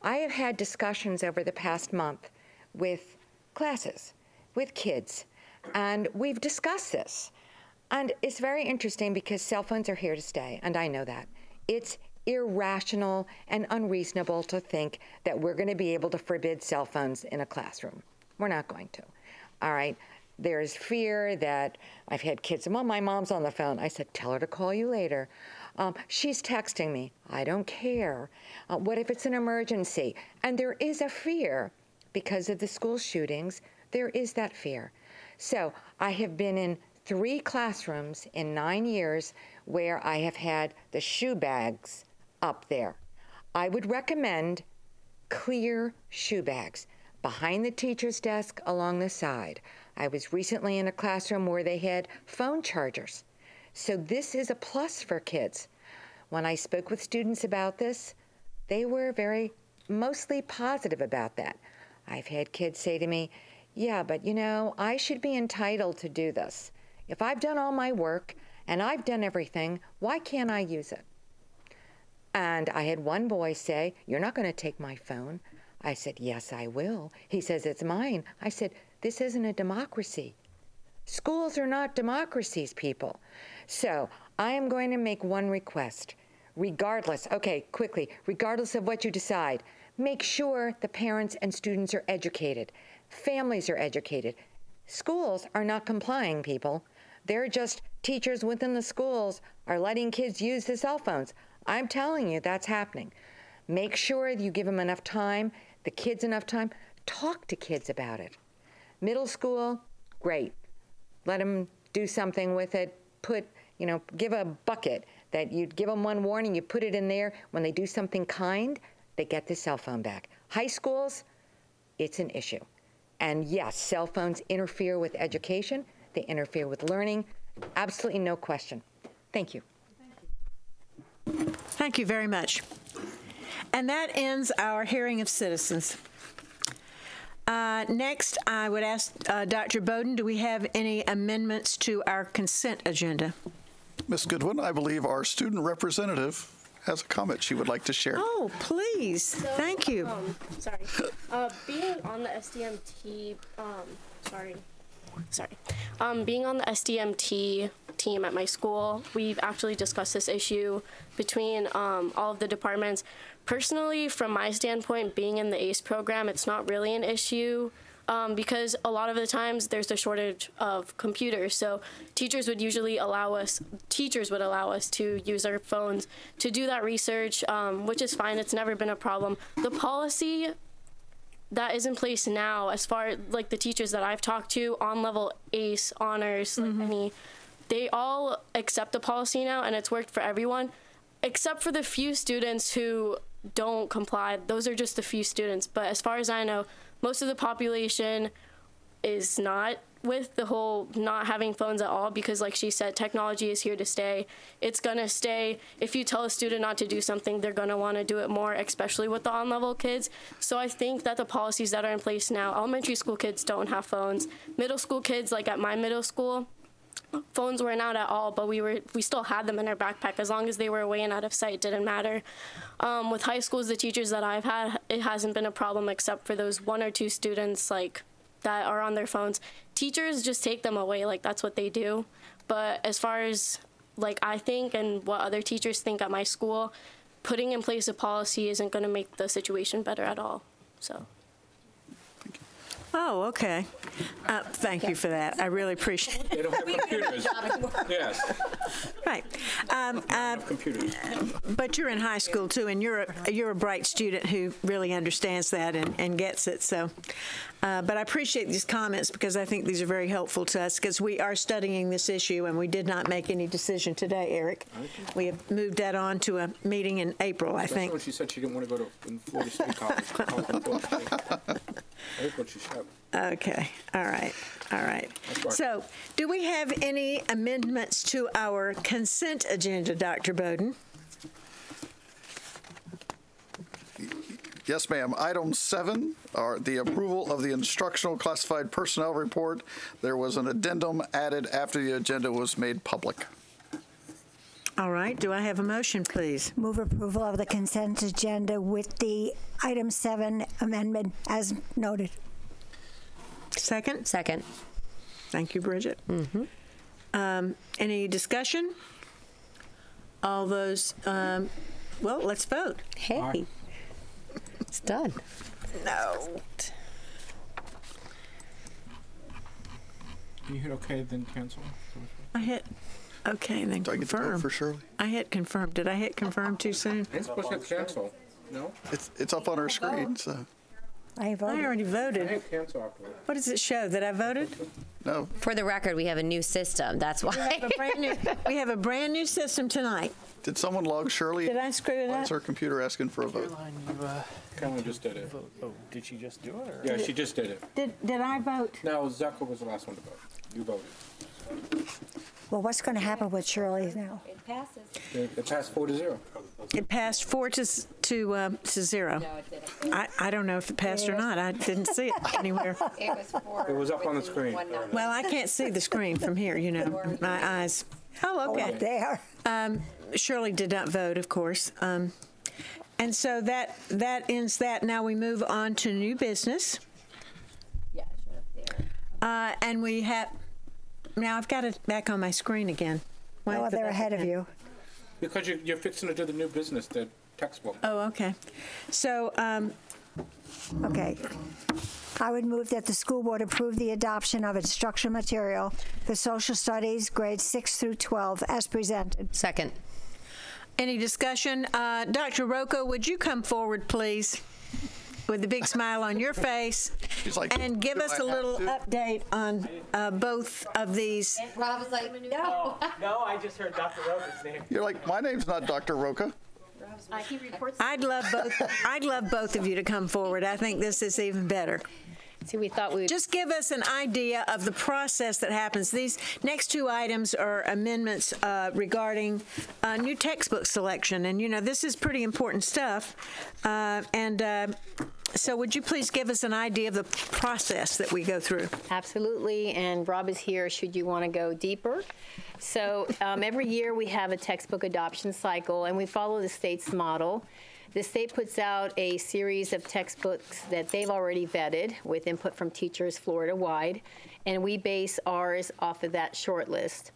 I have had discussions over the past month with classes, with kids, and we've discussed this. And it's very interesting because cell phones are here to stay, and I know that. It's irrational and unreasonable to think that we're going to be able to forbid cell phones in a classroom. We're not going to. All right? There's fear that I've had kids say, well, my mom's on the phone. I said, tell her to call you later. She's texting me. I don't care. What if it's an emergency? And there is a fear because of the school shootings. There is that fear. So I have been in 3 classrooms in 9 years where I have had the shoe bags up there. I would recommend clear shoe bags behind the teacher's desk along the side. I was recently in a classroom where they had phone chargers. So this is a plus for kids. When I spoke with students about this, they were mostly positive about that. I've had kids say to me, yeah, but you know, I should be entitled to do this. If I've done all my work and I've done everything, why can't I use it? And I had one boy say, you're not going to take my phone. I said, yes, I will. He says, it's mine. I said, this isn't a democracy. Schools are not democracies, people. So I am going to make one request. Regardless, okay, quickly, regardless of what you decide, make sure the parents and students are educated. Families are educated. Schools are not complying, people. They're just teachers within the schools are letting kids use the cell phones. I'm telling you, that's happening. Make sure you give them enough time, the kids enough time. Talk to kids about it. Middle school, great. Let them do something with it. Put you know, give a bucket that you'd give them one warning, you put it in there. When they do something kind, they get the cell phone back. High schools, it's an issue. And yes, cell phones interfere with education. They interfere with learning. Absolutely no question. Thank you. Thank you very much. And that ends our hearing of citizens. Next, I would ask Dr. Bowden, do we have any amendments to our consent agenda? Ms. Goodwin, I believe our student representative has a comment she would like to share. Oh, please. So, thank you. Sorry. Being on the SDMT, being on the SDMT team at my school, we've actually discussed this issue between all of the departments. Personally, from my standpoint, being in the ACE program, it's not really an issue because a lot of the times there's a shortage of computers. So teachers would allow us to use our phones to do that research, which is fine. It's never been a problem. The policy that is in place now, as far as like the teachers that I've talked to on level ACE, honors, they all accept the policy now, and it's worked for everyone, except for the few students who don't comply. Those are just the few students. But as far as I know, most of the population is not with the whole not having phones at all, because like she said, technology is here to stay. It's gonna stay. If you tell a student not to do something, they're gonna wanna do it more, especially with the on-level kids. So I think that the policies that are in place now, elementary school kids don't have phones. Middle school kids, like at my middle school, phones weren't out at all, but we still had them in our backpack. As long as they were away and out of sight, didn't matter. With high schools, the teachers that I've had, it hasn't been a problem except for those 1 or 2 students like that are on their phones. Teachers just take them away, like that's what they do. But as far as like I think and what other teachers think at my school, putting in place a policy isn't going to make the situation better at all. So. Oh, okay. Thank you for that. I really appreciate it. They don't have computers. Yes. Right. Computers. But you're in high school too, and you're a bright student who really understands that and gets it. So, but I appreciate these comments because I think these are very helpful to us because we are studying this issue, and we did not make any decision today, Eric. We have moved that on to a meeting in April, I think. That's when she said she didn't want to go to Florida State College. That's what she said. Okay. All right. So, do we have any amendments to our consent agenda, Dr. Bowden? Yes, ma'am. Item 7 are the approval of the instructional classified personnel report. There was an addendum added after the agenda was made public. All right. Do I have a motion, please? Move approval of the consent agenda with the item 7 amendment as noted. Second? Second. Thank you, Bridget. Any discussion? All those, well, let's vote. Hey, Aye. It's done. No. You hit OK, then cancel. I hit OK, and then Do I get to vote confirm. for Shirley? I hit confirm. Did I hit confirm too soon? It's supposed to hit cancel. No? It's up on our screen, so. I voted. I already I voted. hit cancel afterwards. What does it show? That I voted? No. For the record, we have a new system. That's why. We have a brand new system tonight. Did someone log Shirley? Did I screw it Why up? is her computer asking for a vote? Caroline just did it. Oh, did she just do it? Or? Yeah, she just did it. Did I vote? No, Zucker was the last one to vote. You voted. Well, what's going to happen with Shirley now? It passes. It passed 4-0. It passed 4 to 0. I don't know if it passed or not. I didn't see it anywhere. It was up on the screen. Well, I can't see the screen from here, you know, my eyes. Oh, okay. Up there. Shirley did not vote, of course. And so that ends that. Now we move on to new business. And we have, now I've got it back on my screen again. Why Oh, put they're that ahead of again? you. Because you're fixing to do the new business, the textbook. Oh, okay. So, Okay. I would move that the school board approve the adoption of instructional material for social studies, grades 6 through 12, as presented. Second. any discussion? Dr. Rocco, would you come forward, please? with a big smile on your face, and give us a little update on both of these. Rob was like, no. No, I just heard Dr. Roca's name. You're like, my name's not Dr. Roca. I'd love both of you to come forward. I think this is even better. See, we thought we just give us an idea of the process that happens. These next two items are amendments regarding new textbook selection, and this is pretty important stuff. So would you please give us an idea of the process that we go through? Absolutely, and Rob is here should you want to go deeper. So every year we have a textbook adoption cycle, and we follow the state's model. The state puts out a series of textbooks that they've already vetted with input from teachers Florida-wide, and we base ours off of that short list.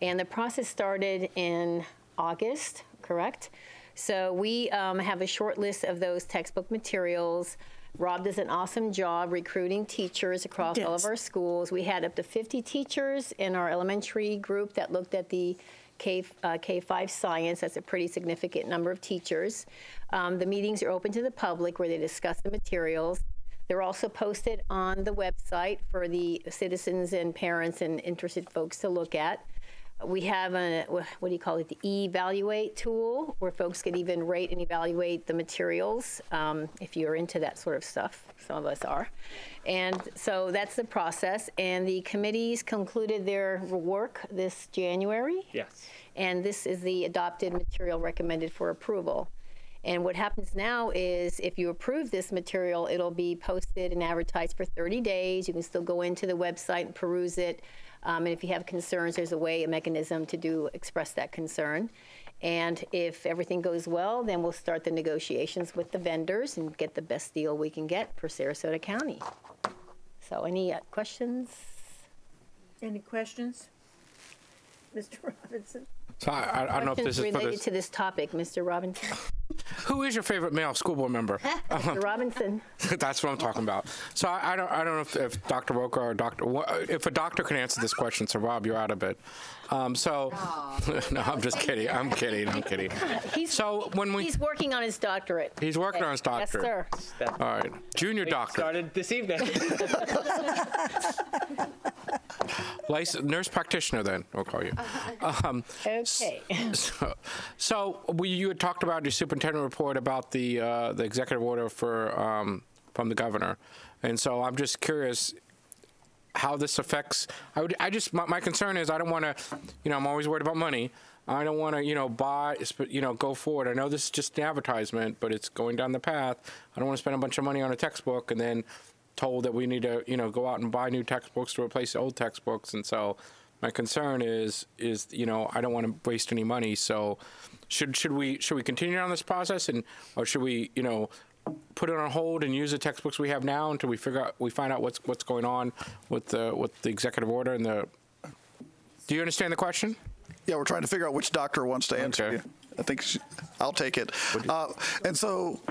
And the process started in August, correct? So we have a short list of those textbook materials. Rob does an awesome job recruiting teachers across all of our schools. We had up to 50 teachers in our elementary group that looked at the K-5 science. That's a pretty significant number of teachers. The meetings are open to the public where they discuss the materials. They're also posted on the website for the citizens and parents and interested folks to look at. We have a, what do you call it, the eValuate tool, where folks can even rate and evaluate the materials if you're into that sort of stuff. Some of us are. And so that's the process. And the committees concluded their work this January. Yes. And this is the adopted material recommended for approval. And what happens now is if you approve this material, it'll be posted and advertised for 30 days. You can still go into the website and peruse it. And if you have concerns, there's a mechanism to express that concern. And if everything goes well, then we'll start the negotiations with the vendors and get the best deal we can get for Sarasota County. So any questions? Any questions? Mr. Robinson? So I don't know if this is related to this topic, Mr. Robinson. Who is your favorite male school board member? Mr. Robinson. That's what I'm talking about. So I don't know if Dr. Roca or if a doctor can answer this question. So Rob, you're out of it. No, I'm just kidding. I'm kidding. He's working on his doctorate. He's working on his doctorate. Yes, sir. All right, junior doctor. Started this evening. Nurse practitioner, then we'll call you. Okay. So you had talked about your superintendent report about the executive order for from the governor, and so I'm just curious how this affects. My concern is I don't want to, I'm always worried about money. I don't want to, go forward. I know this is just an advertisement, but it's going down the path. I don't want to spend a bunch of money on a textbook and then told that we need to, go out and buy new textbooks to replace the old textbooks. And so my concern is I don't want to waste any money. So should we continue on this process or should we, put it on hold and use the textbooks we have now until we find out what's going on with the executive order and the. Do you understand the question? Yeah, we're trying to figure out which doctor wants to answer you. I think I'll take it. And so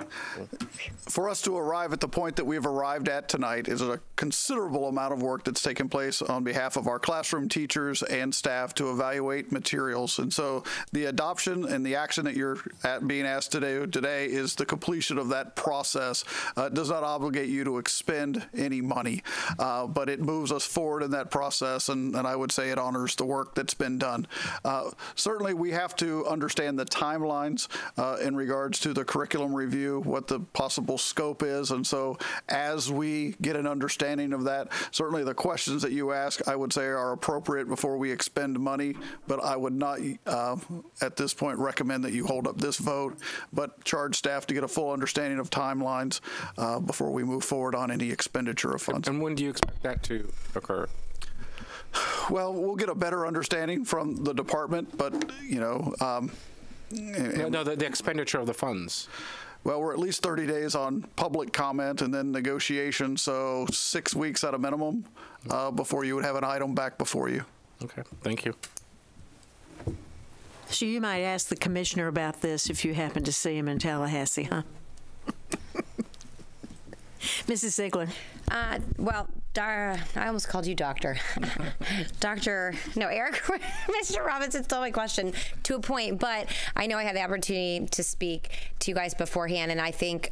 for us to arrive at the point that we've arrived at tonight is a considerable amount of work that's taken place on behalf of our classroom teachers and staff to evaluate materials. And so the adoption and the action that you're being asked today is the completion of that process. It does not obligate you to expend any money, but it moves us forward in that process, and I would say it honors the work that's been done. Certainly we have to understand the timelines in regards to the curriculum review, what the possible scope is. And so as we get an understanding of that, certainly the questions that you ask, I would say are appropriate before we expend money, but I would not at this point recommend that you hold up this vote, but charge staff to get a full understanding of timelines before we move forward on any expenditure of funds. And when do you expect that to occur? Well, we'll get a better understanding from the department, but, the expenditure of the funds. Well, we're at least 30 days on public comment and then negotiation, so 6 weeks at a minimum before you would have an item back before you. Okay, thank you. So you might ask the commissioner about this if you happen to see him in Tallahassee, huh? Mrs. Ziegler. Well, I almost called you doctor. Eric, Mr. Robinson stole my question to a point, but I know I had the opportunity to speak to you guys beforehand, and I think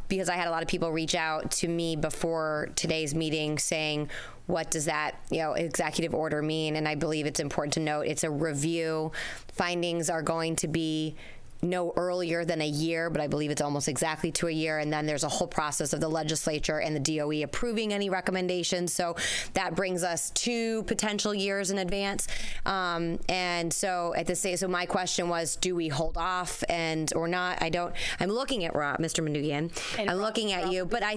because I had a lot of people reach out to me before today's meeting saying, what does that, executive order mean? And I believe it's important to note it's a review. Findings are going to be no earlier than a year, but I believe it's almost exactly to a year. And then there's a whole process of the legislature and the DOE approving any recommendations. So that brings us 2 potential years in advance. And so at the stage, so my question was, do we hold off or not? I'm looking at Mr. Manoogian. I'm looking at you, but I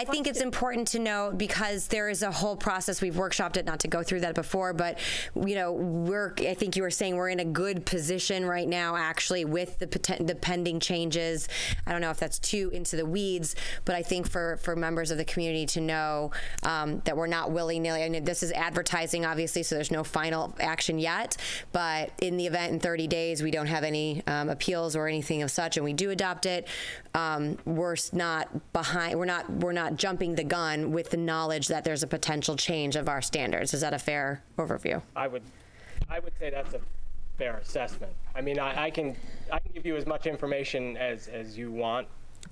think it's important to note, because there is a whole process. We've workshopped it, not to go through that before, but I think you were saying we're in a good position right now, actually, with the pending changes. I don't know if that's too into the weeds, but I think for members of the community to know that we're not willy-nilly. I mean, this is advertising, obviously, so there's no final action yet, but in the event in 30 days we don't have any appeals or anything of such, and we do adopt it, we're not behind. We're not jumping the gun with the knowledge that there's a potential change of our standards. Is that a fair overview? I would say that's a fair assessment. I mean, I can give you as much information as you want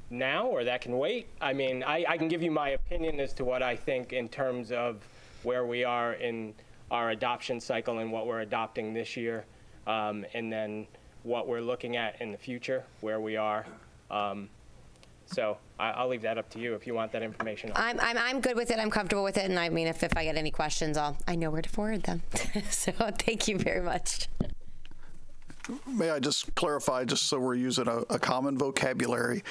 now, or that can wait. I mean, I can give you my opinion as to what I think in terms of where we are in our adoption cycle and what we're adopting this year, and then what we're looking at in the future, where we are. So I'll leave that up to you if you want that information. I'm good with it. I'm comfortable with it. And I mean, if I get any questions, I know where to forward them. So thank you very much. May I just clarify, just so we're using a common vocabulary,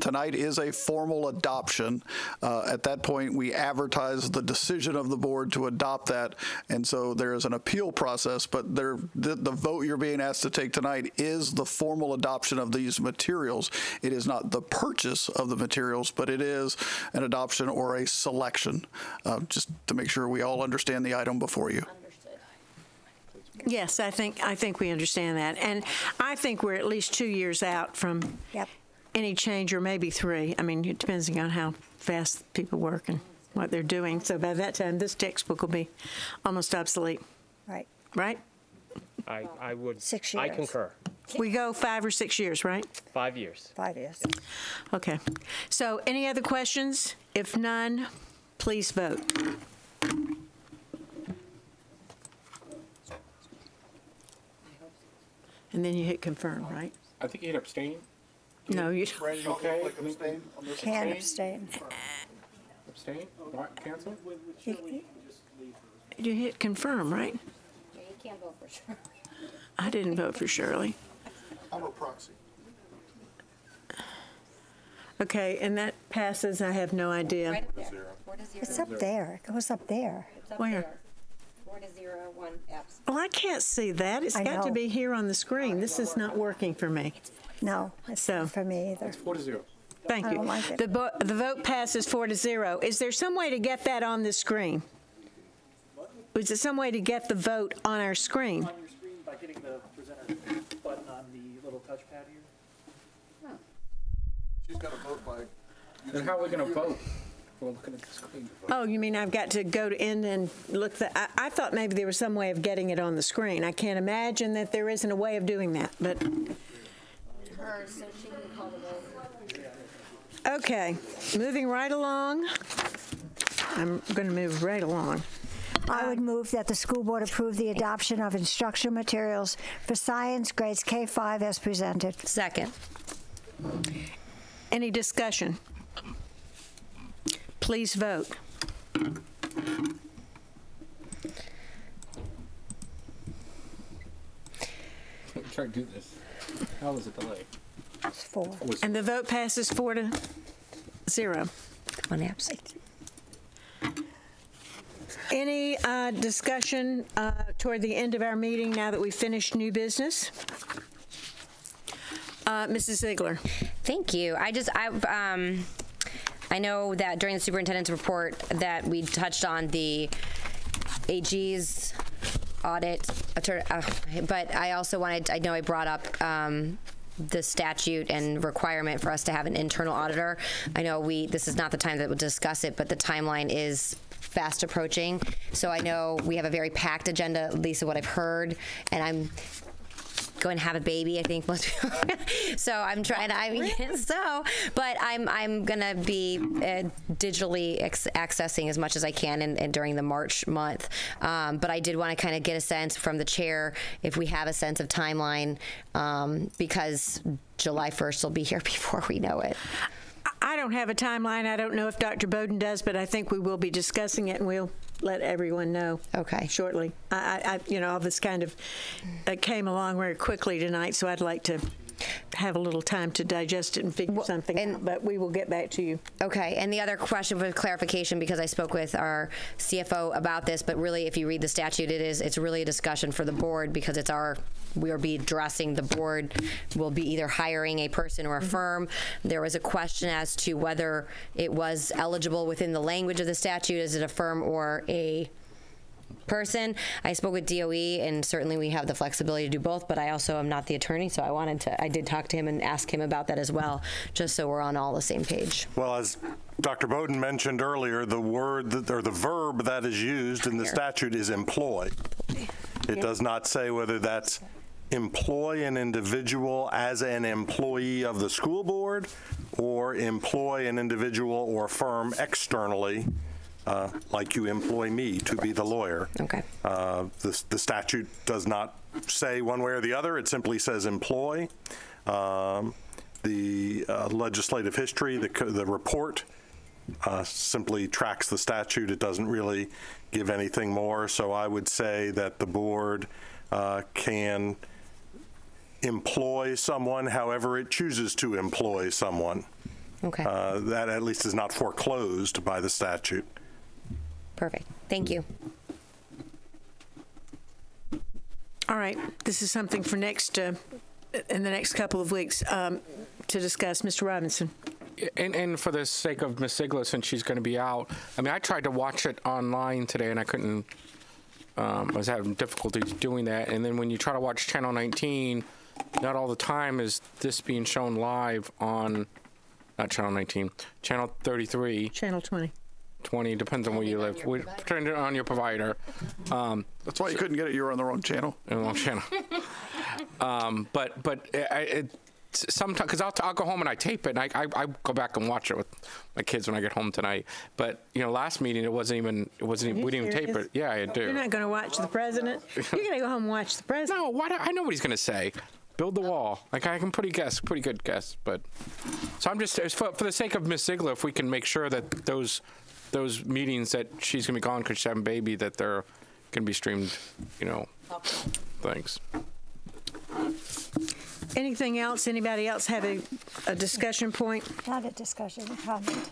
tonight is a formal adoption. At that point, we advertise the decision of the board to adopt that, and so there is an appeal process, but the vote you're being asked to take tonight is the formal adoption of these materials. It is not the purchase of the materials, but it is an adoption or a selection, just to make sure we all understand the item before you. Yes, I think we understand that. And I think we're at least 2 years out from any change, or maybe 3. I mean, it depends on how fast people work and what they're doing. So by that time, this textbook will be almost obsolete. Right. Right? I would. 6 years. I concur. We go 5 or 6 years, right? 5 years. 5 years. Okay. So any other questions? If none, please vote. And then you hit confirm, right? I think you hit abstain. No, you okay. Can abstain. Abstain? Cancel? You hit confirm, right? Yeah, you can't vote for Shirley. I didn't vote for Shirley. I'm a proxy. Okay, and that passes. I have no idea. Right up there. 4 to 0. It's up there. It goes up there. It's up Where? there. 4 to 0, 1 absent. Well, I can't see that. It's got to be here on the screen. This is not working for me. No, it's not for me either. It's 4 to 0. Thank I you. don't like it. The vote passes 4 to 0. Is there some way to get that on the screen? Is there some way to get the vote on our screen? On your screen by hitting the presenter button on the little touchpad here. She's got to vote by. Then how are we going to vote? We're looking at the screen. Oh, you mean I've got to go to in and look? I thought maybe there was some way of getting it on the screen. I can't imagine that there isn't a way of doing that, but. So she can call the vote. Okay, moving right along. I'm going to move right along. I would move that the school board approve the adoption of instructional materials for science grades K-5 as presented. Second. Any discussion? Please vote. Try to do this. How was it delayed? It's 4. And the vote passes 4 to 0. One absent. Any discussion toward the end of our meeting now that we've finished new business? Mrs. Ziegler. Thank you. I know that during the superintendent's report that we touched on the AG's audit, but I also wanted, I know I brought up the statute and requirement for us to have an internal auditor. I know this is not the time that we'll discuss it, but the timeline is fast approaching. So I know we have a very packed agenda, at least of what I've heard, and I'm going to have a baby, I think most people. So I'm trying to, but I'm going to be digitally accessing as much as I can and during the March month. But I did want to kind of get a sense from the chair if we have a sense of timeline, because July 1st will be here before we know it. I don't have a timeline. I don't know if Dr. Bowden does, but I think we will be discussing it, and we'll let everyone know. Okay. Shortly. All this kind of came along very quickly tonight, so I'd like to have a little time to digest it and figure something out, but we will get back to you. Okay, and the other question for clarification, because I spoke with our CFO about this, but really if you read the statute, it's really a discussion for the board, because we will be addressing, the board will be either hiring a person or a firm. There was a question as to whether it was eligible within the language of the statute. Is it a firm or a person? I spoke with DOE, and certainly we have the flexibility to do both, but I also am not the attorney, so I did talk to him and ask him about that as well, just so we're on all the same page. Well, as Dr. Bowden mentioned earlier, the word or the verb that is used in the statute is employ. It does not say whether that's employ an individual as an employee of the school board or employ an individual or firm externally, like you employ me to be the lawyer. Okay. The statute does not say one way or the other. It simply says employ. The legislative history, the report, simply tracks the statute. It doesn't really give anything more. So I would say that the board can employ someone however it chooses to employ someone. Okay. That at least is not foreclosed by the statute. Perfect. Thank you. All right. This is something for in the next couple of weeks to discuss. Mr. Robinson. And for the sake of Ms. Ziegler, since she's going to be out, I mean, I tried to watch it online today, and I couldn't. I was having difficulties doing that. And then when you try to watch Channel 19, not all the time is this being shown live on, not Channel 19, Channel 33. Channel 20. 20, depends on where you live. We turn it on your provider. That's why you couldn't get it. You were on the wrong channel. On the wrong channel. But sometimes, because I'll go home and I tape it, and I go back and watch it with my kids when I get home tonight. But last meeting we didn't even tape it. Yeah, I do. You're not going to watch the president. You're going to go home and watch the president. No, I know what he's going to say. Build the wall. Like, I can pretty good guess. But so I'm just for the sake of Ms. Ziegler, if we can make sure that those meetings that she's going to be gone because she's having a baby, that they're going to be streamed. Thanks. Anything else? Anybody else have a discussion point? Not a discussion, a comment.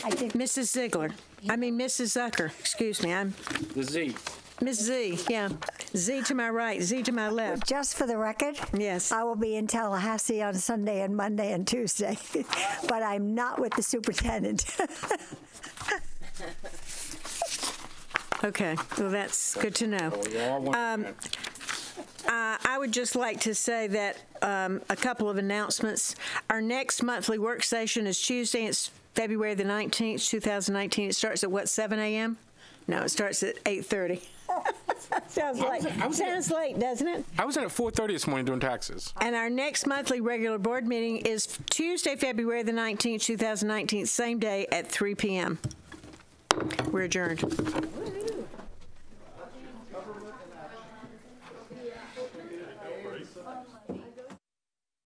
I think Mrs. Ziegler. I mean, Mrs. Zucker. Excuse me. I'm the Z. Miss Z, yeah. Z to my right, Z to my left. Just for the record, yes, I will be in Tallahassee on Sunday and Monday and Tuesday, but I'm not with the superintendent. Okay, well, that's good to know. I would just like to say that a couple of announcements. Our next monthly work session is Tuesday. It's February the 19th, 2019. It starts at 7 a.m.? No, it starts at 8:30. Sounds late, doesn't it? I was in at 4:30 this morning doing taxes. And our next monthly regular board meeting is Tuesday, February the 19th, 2019, same day at 3 p.m. We're adjourned.